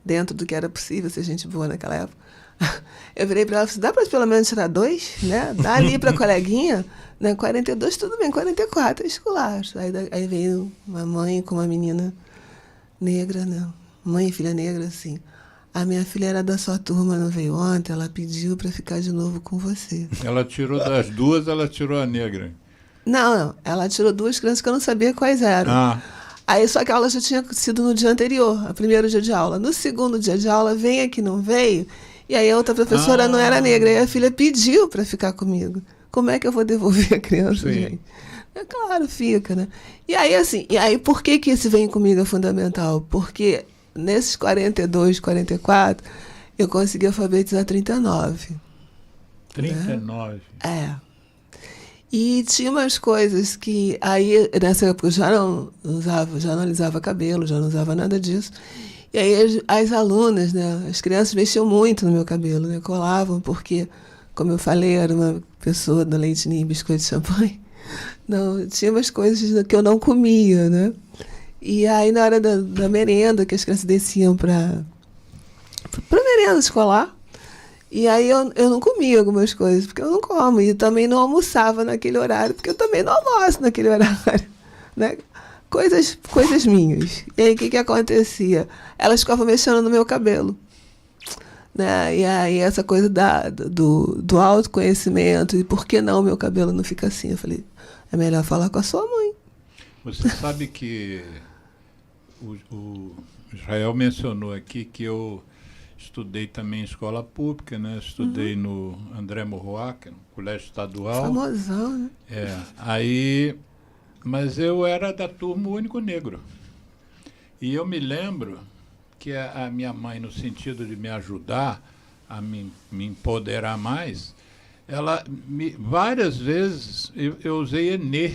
dentro do que era possível ser gente boa naquela época. Eu virei para ela e falei, dá para pelo menos tirar 2, né? Dá ali para a coleguinha, né? 42, tudo bem, 44 é esculacho. Aí veio uma mãe com uma menina negra, né? Mãe e filha negra, assim. A minha filha era da sua turma, não veio ontem, ela pediu para ficar de novo com você. Ela tirou das duas, ela tirou a negra. Não, ela tirou 2 crianças que eu não sabia quais eram. Aí só que a aula já tinha sido no dia anterior, o primeiro dia de aula. No segundo dia de aula, vem aqui, não veio. E aí a outra professora não era negra, e a filha pediu para ficar comigo. Como é que eu vou devolver a criança, Sim. gente? É claro, fica, né? E aí, assim, por que esse vem comigo é fundamental? Porque nesses 42, 44, eu consegui alfabetizar 39. 39? Né? E tinha umas coisas que aí, nessa época, eu já não alisava cabelo, já não usava nada disso. E aí as alunas, né, as crianças mexiam muito no meu cabelo, né, colavam, porque, como eu falei, era uma pessoa do leite ninho, biscoito de champanhe. Não, tinha umas coisas que eu não comia, né? E aí, na hora da merenda, que as crianças desciam para merenda escolar, e aí eu não comia algumas coisas, porque eu não como, e também não almoçava naquele horário, porque eu também não almoço naquele horário, né? Coisas minhas. E aí, o que acontecia? Elas ficavam mexendo no meu cabelo. Né? E aí, essa coisa do autoconhecimento, e por que não o meu cabelo não fica assim? Eu falei, é melhor falar com a sua mãe. Você sabe que o Israel mencionou aqui que eu estudei também em escola pública, né? Estudei no André Morroac, no colégio estadual. Famosão, né? Mas eu era da turma único negro. E eu me lembro que a minha mãe, no sentido de me ajudar a me empoderar mais, várias vezes eu usei Enê.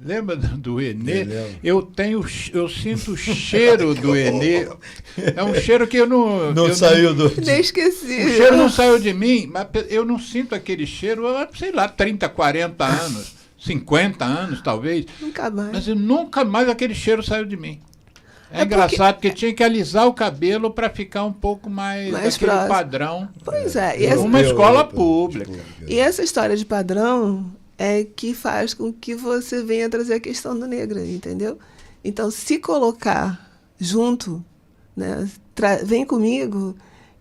Lembra do Enê? Eu sinto o cheiro do Enê. É um cheiro que eu não saiu do... Nem esqueci. O cheiro não saiu de mim, mas eu não sinto aquele cheiro há, sei lá, 30, 40 anos. 50 anos, talvez. Nunca mais. Mas nunca mais aquele cheiro saiu de mim. É engraçado, porque tinha que alisar o cabelo para ficar um pouco mais daquele próximo. Padrão. Pois é. Uma escola pública. E essa história de padrão é que faz com que você venha trazer a questão do negro, entendeu? Então, se colocar junto, né, vem comigo,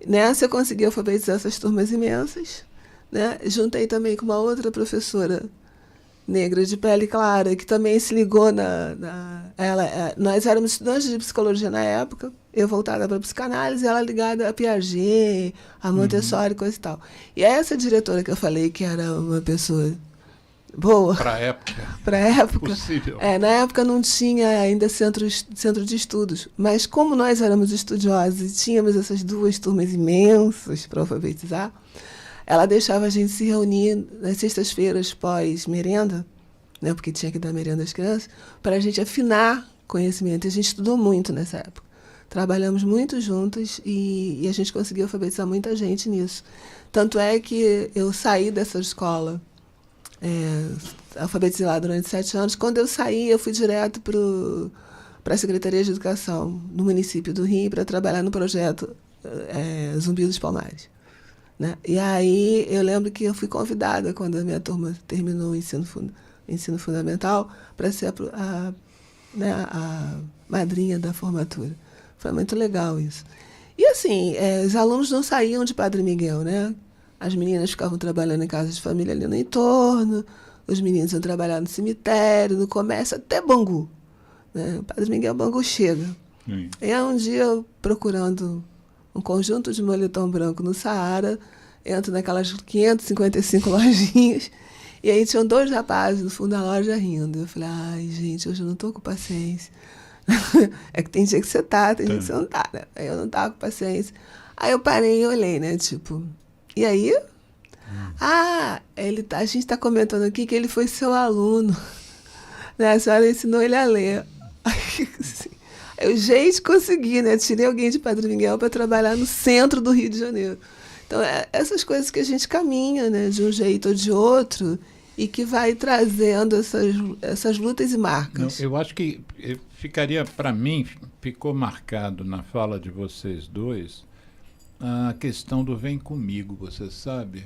nessa eu consegui alfabetizar essas turmas imensas, né? Juntei também com uma outra professora negra de pele clara, que também se ligou nós éramos estudantes de psicologia na época, eu voltada para a psicanálise, ela ligada a Piaget, a Montessori, coisa e tal. E essa diretora que eu falei, que era uma pessoa Boa. Para a época. Para a época. Possível. Na época não tinha ainda centro de estudos, mas como nós éramos estudiosos e tínhamos essas 2 turmas imensas para alfabetizar, ela deixava a gente se reunir nas sextas-feiras pós-merenda, né, porque tinha que dar merenda às crianças, para a gente afinar conhecimento. E a gente estudou muito nessa época. Trabalhamos muito juntos e a gente conseguiu alfabetizar muita gente nisso. Tanto é que eu saí dessa escola, alfabetizei lá durante 7 anos. Quando eu saí, eu fui direto para a Secretaria de Educação no município do Rio para trabalhar no projeto Zumbi dos Palmares. Né? E aí eu lembro que eu fui convidada, quando a minha turma terminou o ensino fundamental, para ser a madrinha da formatura. Foi muito legal isso. E assim, os alunos não saíam de Padre Miguel, né? As meninas ficavam trabalhando em casa de família ali no entorno, os meninos iam trabalhar no cemitério, no comércio, até Bangu. Né? Padre Miguel, Bangu chega. Sim. E aí um dia, eu procurando um conjunto de moletom branco no Saara, entro naquelas 555 lojinhas, e aí tinham 2 rapazes no fundo da loja rindo. Eu falei, ai, gente, hoje eu não estou com paciência. É que tem dia que você tá, tem dia que você não tá, né? Aí eu não tava com paciência. Aí eu parei e olhei, né? Tipo, e aí? A gente tá comentando aqui que ele foi seu aluno. Né? A senhora ensinou ele a ler. Assim, eu, gente, consegui, né? Tirei alguém de Padre Miguel para trabalhar no centro do Rio de Janeiro. Então, essas coisas que a gente caminha, né? De um jeito ou de outro, e que vai trazendo essas lutas e marcas. Não, eu acho que ficaria, para mim, ficou marcado na fala de vocês dois a questão do vem comigo, você sabe?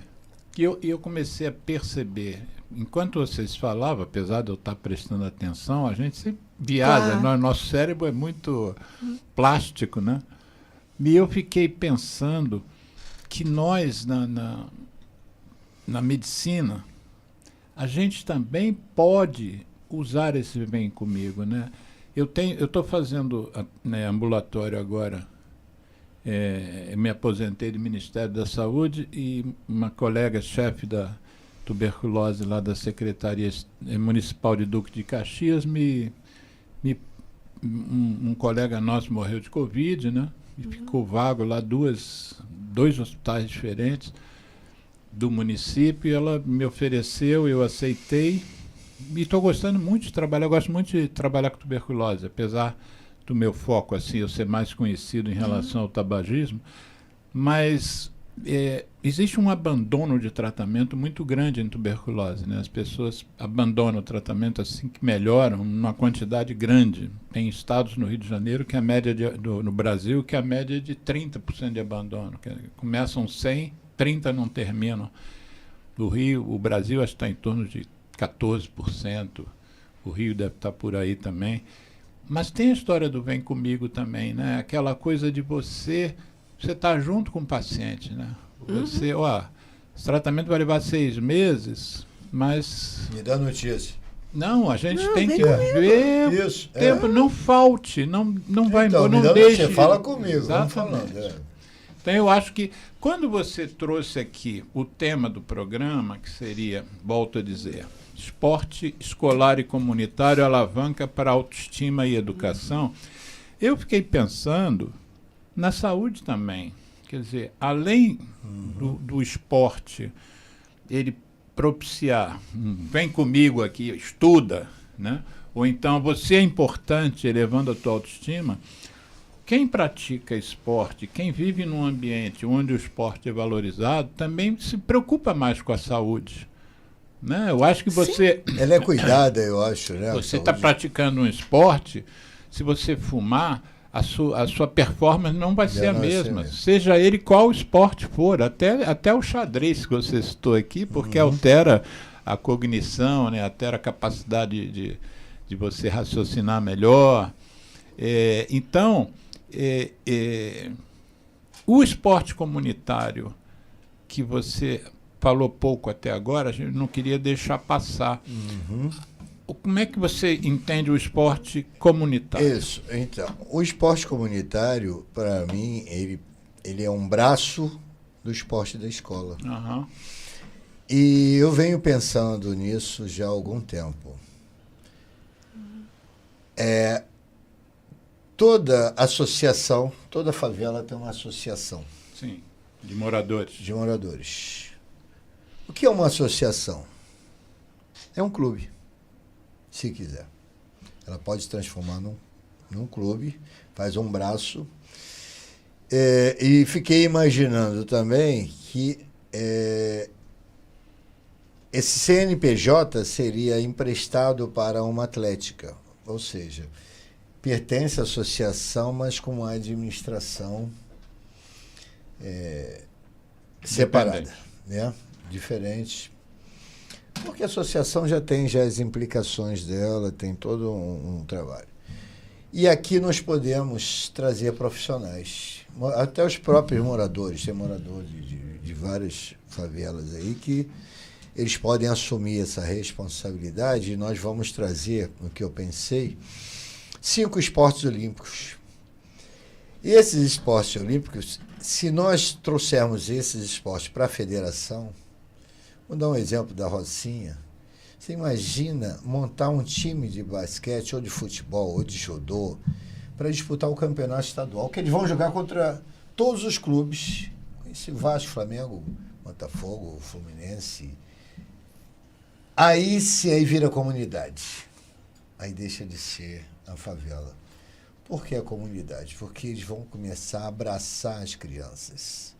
E eu comecei a perceber, enquanto vocês falavam, apesar de eu estar prestando atenção, a gente se viaja, claro. Nosso cérebro é muito plástico, né? E eu fiquei pensando que nós, na medicina, a gente também pode usar esse vem comigo, né? Eu estou fazendo ambulatório agora. Me aposentei do Ministério da Saúde e uma colega chefe da tuberculose lá da Secretaria Municipal de Duque de Caxias um colega nosso morreu de Covid, né? E ficou vago lá dois hospitais diferentes do município, e ela me ofereceu, eu aceitei, e estou gostando muito de trabalhar. Eu gosto muito de trabalhar com tuberculose, apesar do meu foco, assim, eu ser mais conhecido em relação ao tabagismo, mas existe um abandono de tratamento muito grande em tuberculose, né? As pessoas abandonam o tratamento assim que melhoram, numa quantidade grande. Tem estados no Rio de Janeiro que a média no Brasil, que a média é de 30% de abandono. Começam 100, 30 não terminam. No Rio, o Brasil acho que está em torno de 14%, o Rio deve estar por aí também. Mas tem a história do vem comigo também, né? Aquela coisa de você está junto com o paciente, né? Você, esse tratamento vai levar 6 meses, mas... Me dá notícia. Não, a gente tem que ver o tempo, não falte, não vai embora, não deixe. Você fala comigo, exatamente. Então eu acho que quando você trouxe aqui o tema do programa, que seria, volto a dizer, esporte escolar e comunitário, alavanca para autoestima e educação, eu fiquei pensando na saúde também. Quer dizer, além do esporte, ele propiciar, vem comigo aqui, estuda, né? Ou então você é importante, elevando a tua autoestima. Quem pratica esporte, quem vive num ambiente onde o esporte é valorizado, também se preocupa mais com a saúde. Né? Eu acho que você... Sim. Ela é cuidada, eu acho. Né? Você está praticando um esporte, se você fumar, a sua performance não vai ser a mesma. Seja ele qual esporte for, até o xadrez que você citou aqui, porque altera a cognição, né? Altera a capacidade de você raciocinar melhor. Então, o esporte comunitário, que você falou pouco até agora, a gente não queria deixar passar. Como é que você entende o esporte comunitário? Isso, então, o esporte comunitário, para mim, ele é um braço do esporte da escola. E eu venho pensando nisso já há algum tempo. Toda associação, toda favela tem uma associação. Sim, de moradores. De moradores. O que é uma associação? É um clube, se quiser. Ela pode se transformar num clube, faz um braço. E fiquei imaginando também que esse CNPJ seria emprestado para uma atlética, ou seja, pertence à associação, mas com uma administração separada, né? Diferente. Porque a associação já tem as implicações dela, tem todo um trabalho. E aqui nós podemos trazer profissionais, até os próprios moradores, tem moradores de várias favelas aí que eles podem assumir essa responsabilidade, e nós vamos trazer, no que eu pensei, 5 esportes olímpicos. E esses esportes olímpicos, se nós trouxermos esses esportes para a federação, vou dar um exemplo da Rocinha, você imagina montar um time de basquete, ou de futebol, ou de judô, para disputar o campeonato estadual, que eles vão jogar contra todos os clubes, esse Vasco, Flamengo, Botafogo, Fluminense. Aí vira comunidade. Aí deixa de ser a favela. Por que a comunidade? Porque eles vão começar a abraçar as crianças.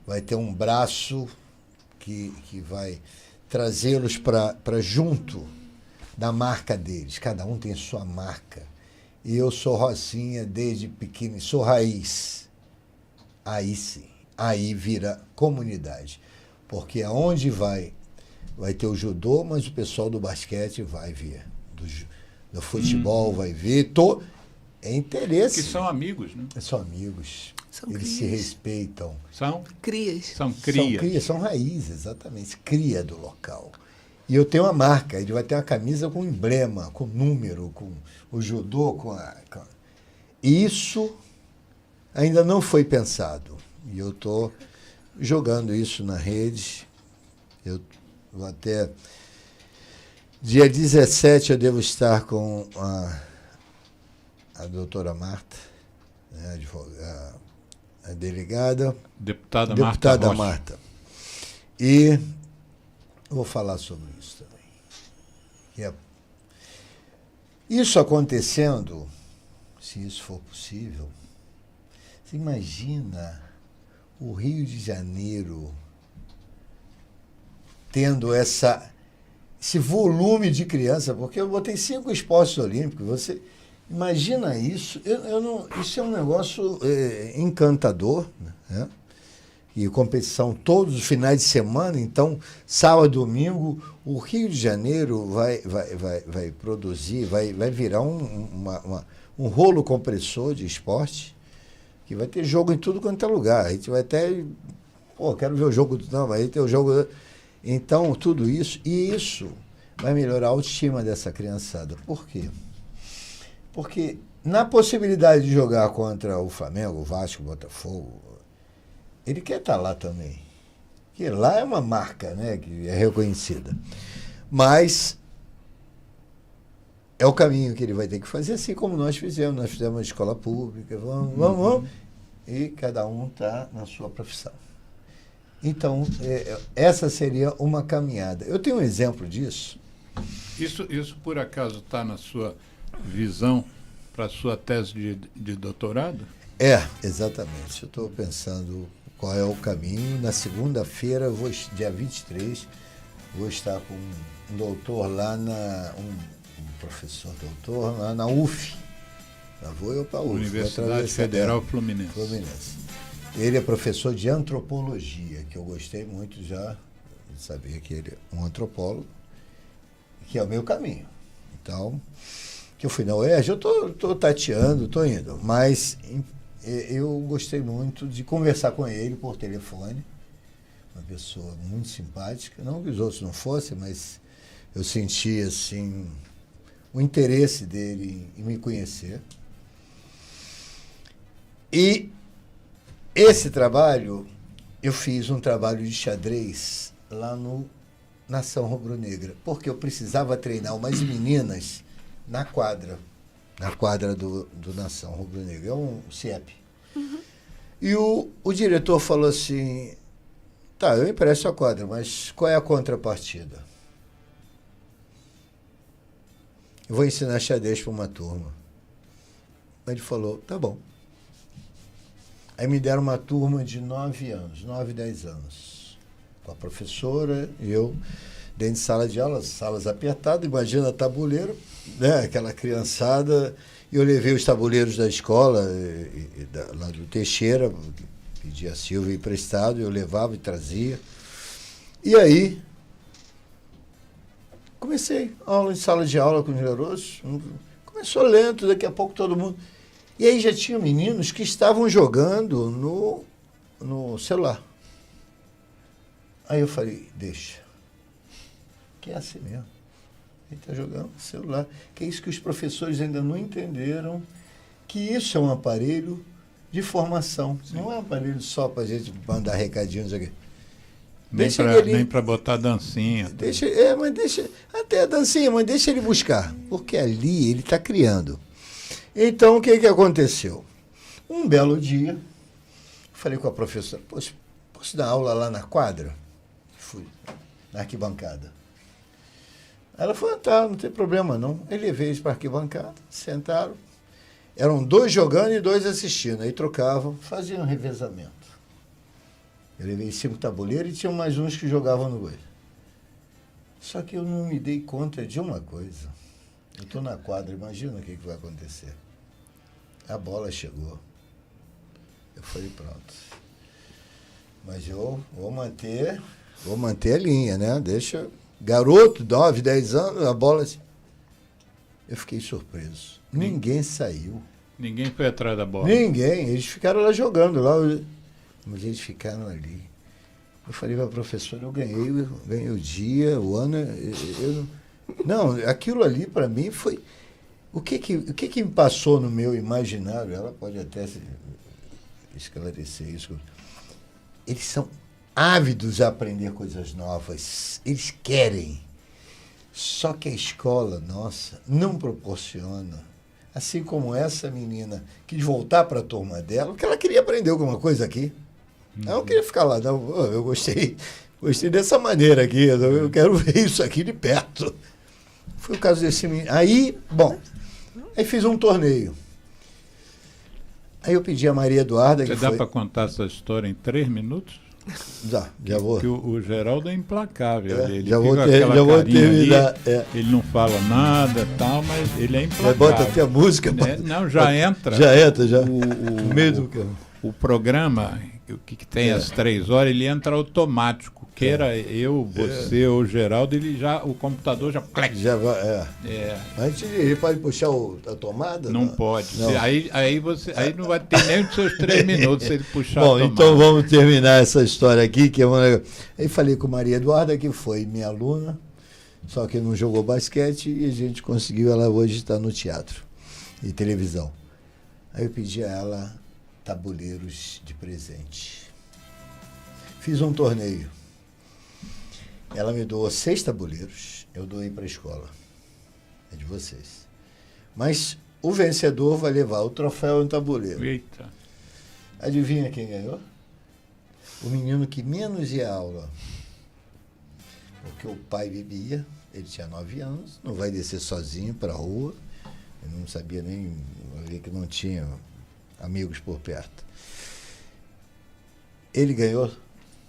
Vai ter um braço que vai trazê-los para junto da marca deles. Cada um tem sua marca. E eu sou Rocinha desde pequeno, sou raiz. Aí sim, aí vira comunidade. Porque aonde vai ter o judô, mas o pessoal do basquete vai ver. Do futebol vai ver. É interesse. Que são amigos, né? São amigos. Eles crias. se respeitam. São Crias. São crias. São raízes, exatamente. Cria do local. E eu tenho uma marca. Ele vai ter uma camisa com emblema, com número, com o judô, Isso ainda não foi pensado. E eu estou jogando isso na rede. Eu vou até... Dia 17 eu devo estar com a doutora Marta, né, a delegada. Deputada Marta. E vou falar sobre isso também. Isso acontecendo, se isso for possível, você imagina o Rio de Janeiro tendo esse volume de criança, porque eu botei 5 esportes olímpicos, você imagina isso, isso é um negócio encantador, né? E competição todos os finais de semana, então, sábado, domingo, o Rio de Janeiro vai produzir, vai virar um rolo compressor de esporte, que vai ter jogo em tudo quanto é lugar. A gente vai até, quero ver o jogo, não, vai ter o jogo... Então, tudo isso, e isso vai melhorar a autoestima dessa criançada. Por quê? Porque na possibilidade de jogar contra o Flamengo, o Vasco, o Botafogo, ele quer estar lá também. Porque lá é uma marca, né, que é reconhecida. Mas é o caminho que ele vai ter que fazer, assim como nós fizemos. Nós fizemos uma escola pública, vamos, e cada um está na sua profissão. Então, essa seria uma caminhada. Eu tenho um exemplo disso. Isso por acaso está na sua visão para a sua tese de doutorado? Exatamente. Eu estou pensando qual é o caminho. Na segunda-feira, dia 23, vou estar com um doutor lá um professor doutor lá na UF. Lá vou eu para a UF. Universidade Federal Fluminense. Ele é professor de antropologia, que eu gostei muito já de saber que ele é um antropólogo, que é o meu caminho. Então, que eu fui na UERJ, eu estou tateando, estou indo, mas eu gostei muito de conversar com ele por telefone, uma pessoa muito simpática, não que os outros não fossem, mas eu senti assim o interesse dele em me conhecer. E esse trabalho, eu fiz um trabalho de xadrez lá no Nação Rubro-Negra, porque eu precisava treinar umas meninas na quadra do Nação Rubro-Negra, é um CIEP. E o diretor falou assim, tá, eu empresto a quadra, mas qual é a contrapartida? Eu vou ensinar xadrez para uma turma. Ele falou, tá bom. Aí me deram uma turma de 9 anos, 9, 10 anos. Com a professora, eu, dentro de sala de aula, salas apertadas, imagina tabuleiro, né? Aquela criançada. E eu levei os tabuleiros da escola, lá do Teixeira, pedi a Silvia emprestado, eu levava e trazia. E aí, comecei aula em sala de aula com os garotos. Começou lento, daqui a pouco todo mundo... E aí já tinha meninos que estavam jogando no celular. Aí eu falei, deixa. Que é assim mesmo. Ele está jogando no celular. Que é isso que os professores ainda não entenderam, que isso é um aparelho de formação. Sim. Não é um aparelho só para a gente mandar recadinhos aqui. Nem para botar dancinha. Mas deixa até a dancinha, mas deixa ele buscar. Porque ali ele está criando. Então, o que aconteceu? Um belo dia, falei com a professora, posso dar aula lá na quadra? Fui, na arquibancada. Ela falou, tá, não tem problema não. Eu levei eles para a arquibancada, sentaram. Eram 2 jogando e 2 assistindo. Aí trocavam, faziam um revezamento. Eu levei 5 tabuleiros e tinha mais uns que jogavam no gol. Só que eu não me dei conta de uma coisa. Eu estou na quadra, imagina o que vai acontecer. A bola chegou. Eu falei, pronto. Mas eu vou manter a linha, né? Deixa... Garoto, 9, 10 anos, a bola... Eu fiquei surpreso. Ninguém saiu. Ninguém foi atrás da bola. Ninguém. Eles ficaram lá jogando. Mas eles ficaram ali. Eu falei para a professora, eu ganhei o dia, o ano... Não, aquilo ali para mim foi... O que me passou no meu imaginário, ela pode até esclarecer isso. Eles são ávidos a aprender coisas novas. Eles querem. Só que a escola, nossa, não proporciona. Assim como essa menina quis voltar para a turma dela, porque ela queria aprender alguma coisa aqui. Ela não queria ficar lá, não. Eu gostei dessa maneira aqui, eu quero ver isso aqui de perto. Foi o caso desse menino. Aí fiz um torneio. Aí eu pedi a Maria Eduarda... Você dá para contar essa história em 3 minutos? Já vou. Porque o Geraldo é implacável. Ele já vou terminar. Ele não fala nada, tal, mas ele é implacável. Bota até a música. Não, já entra. Já entra, já. No meio do... O programa, que tem às 3 horas, ele entra automático. Queira eu, você ou o Geraldo, o computador já... Já vai, Mas ele pode puxar a tomada? Não pode. Não. Aí não vai ter nem os seus 3 minutos se ele puxar Bom, a tomada. então vamos terminar essa história aqui, que é uma... Aí falei com Maria Eduarda, que foi minha aluna, só que não jogou basquete, e a gente conseguiu, ela hoje está no teatro e televisão. Aí eu pedi a ela tabuleiros de presente. Fiz um torneio. Ela me doou 6 tabuleiros, eu doei para a escola. É de vocês. Mas o vencedor vai levar o troféu e um tabuleiro. Eita. Adivinha quem ganhou? O menino que menos ia à aula. Porque o pai bebia, ele tinha 9 anos, não vai descer sozinho para a rua. Eu não sabia nem que não tinha amigos por perto. Ele ganhou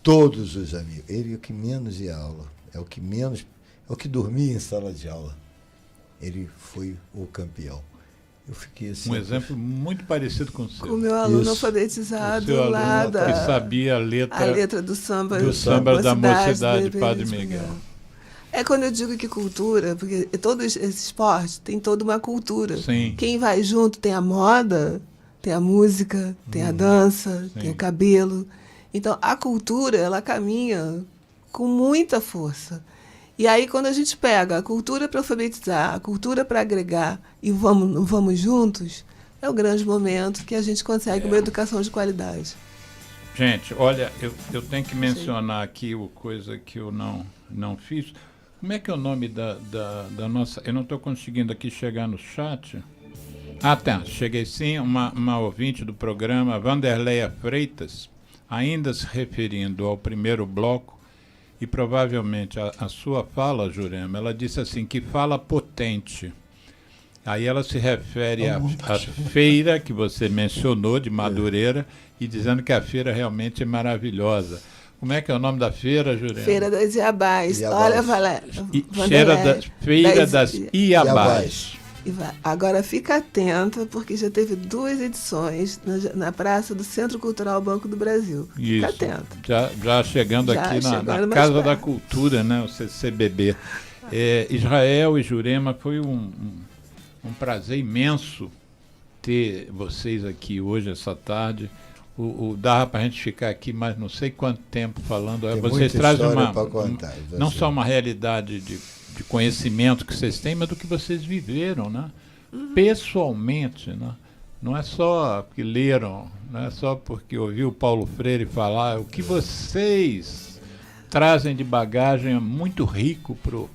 todos os amigos. Ele é o que menos ia à aula. É o que dormia em sala de aula. Ele foi o campeão. Eu fiquei assim... Um exemplo muito parecido com o seu. O meu aluno alfabetizado lá que sabia a letra do samba da Mocidade de Padre Miguel. É quando eu digo que cultura, porque todo esse esporte tem toda uma cultura. Sim. Quem vai junto tem a moda, tem a música, tem a dança, tem o cabelo. Então, a cultura, ela caminha com muita força. E aí, quando a gente pega a cultura para alfabetizar, a cultura para agregar e vamos juntos, é o grande momento que a gente consegue uma educação de qualidade. Gente, olha, eu tenho que mencionar aqui uma coisa que eu não fiz. Como é que é o nome da nossa... Eu não estou conseguindo aqui chegar no chat. Ah, tá. Cheguei sim. Uma ouvinte do programa, Vanderleia Freitas, ainda se referindo ao primeiro bloco, e provavelmente a sua fala, Jurema, ela disse assim, que fala potente. Aí ela se refere à feira que você mencionou, de Madureira, e dizendo que a feira realmente é maravilhosa. Como é que é o nome da feira, Jurema? Feira das Iabás. Olha, Valéria. Feira das Iabás. Agora fica atenta, porque já teve 2 edições na praça do Centro Cultural Banco do Brasil. Fica atenta. Já chegando aqui na Casa da Cultura, né, o CCBB. Israel e Jurema, foi um prazer imenso ter vocês aqui hoje, essa tarde. Dava para a gente ficar aqui mais não sei quanto tempo falando. Vocês trazem não só uma realidade de conhecimento que vocês têm, mas do que vocês viveram, né? Pessoalmente, né? Não é só que leram, não é só porque ouviu o Paulo Freire falar. O que vocês trazem de bagagem é muito rico pro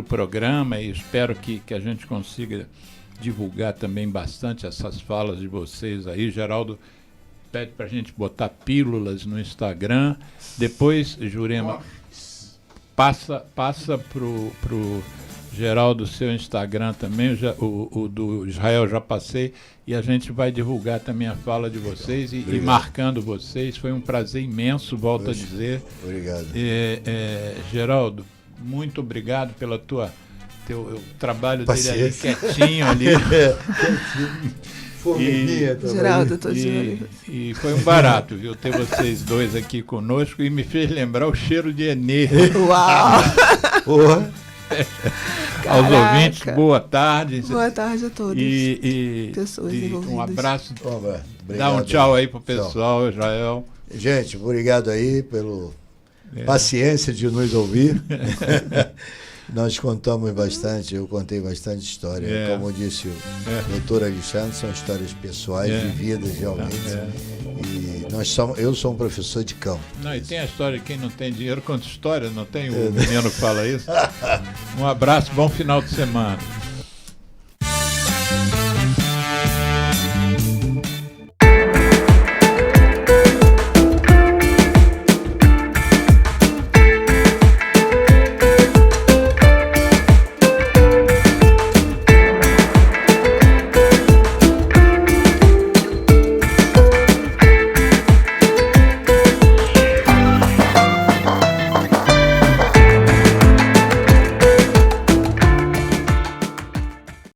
programa, e espero que a gente consiga divulgar também bastante essas falas de vocês aí. Geraldo pede para a gente botar pílulas no Instagram. Depois, Jurema, passa pro Geraldo o seu Instagram também, o do Israel já passei, e a gente vai divulgar também a fala de vocês e marcando vocês. Foi um prazer imenso, volto a dizer. Obrigado. Geraldo, muito obrigado pela teu trabalho dele ali, quietinho ali. Formiguinha também. Geraldo, eu tô de olho. E foi um barato, viu, ter vocês dois aqui conosco, e me fez lembrar o cheiro de Enê. Uau! Aos ouvintes, boa tarde. Boa tarde a todos. Pessoas envolvidas. Um abraço. Obrigado. Dá um tchau aí pro pessoal, Israel. Gente, obrigado aí pela paciência de nos ouvir. Nós contamos bastante, eu contei bastante história. Como disse o doutor Alexandre, são histórias pessoais, vividas realmente. E eu sou um professor de campo. Não, e tem a história de quem não tem dinheiro conta história, não tem o menino que fala isso? Um abraço, bom final de semana.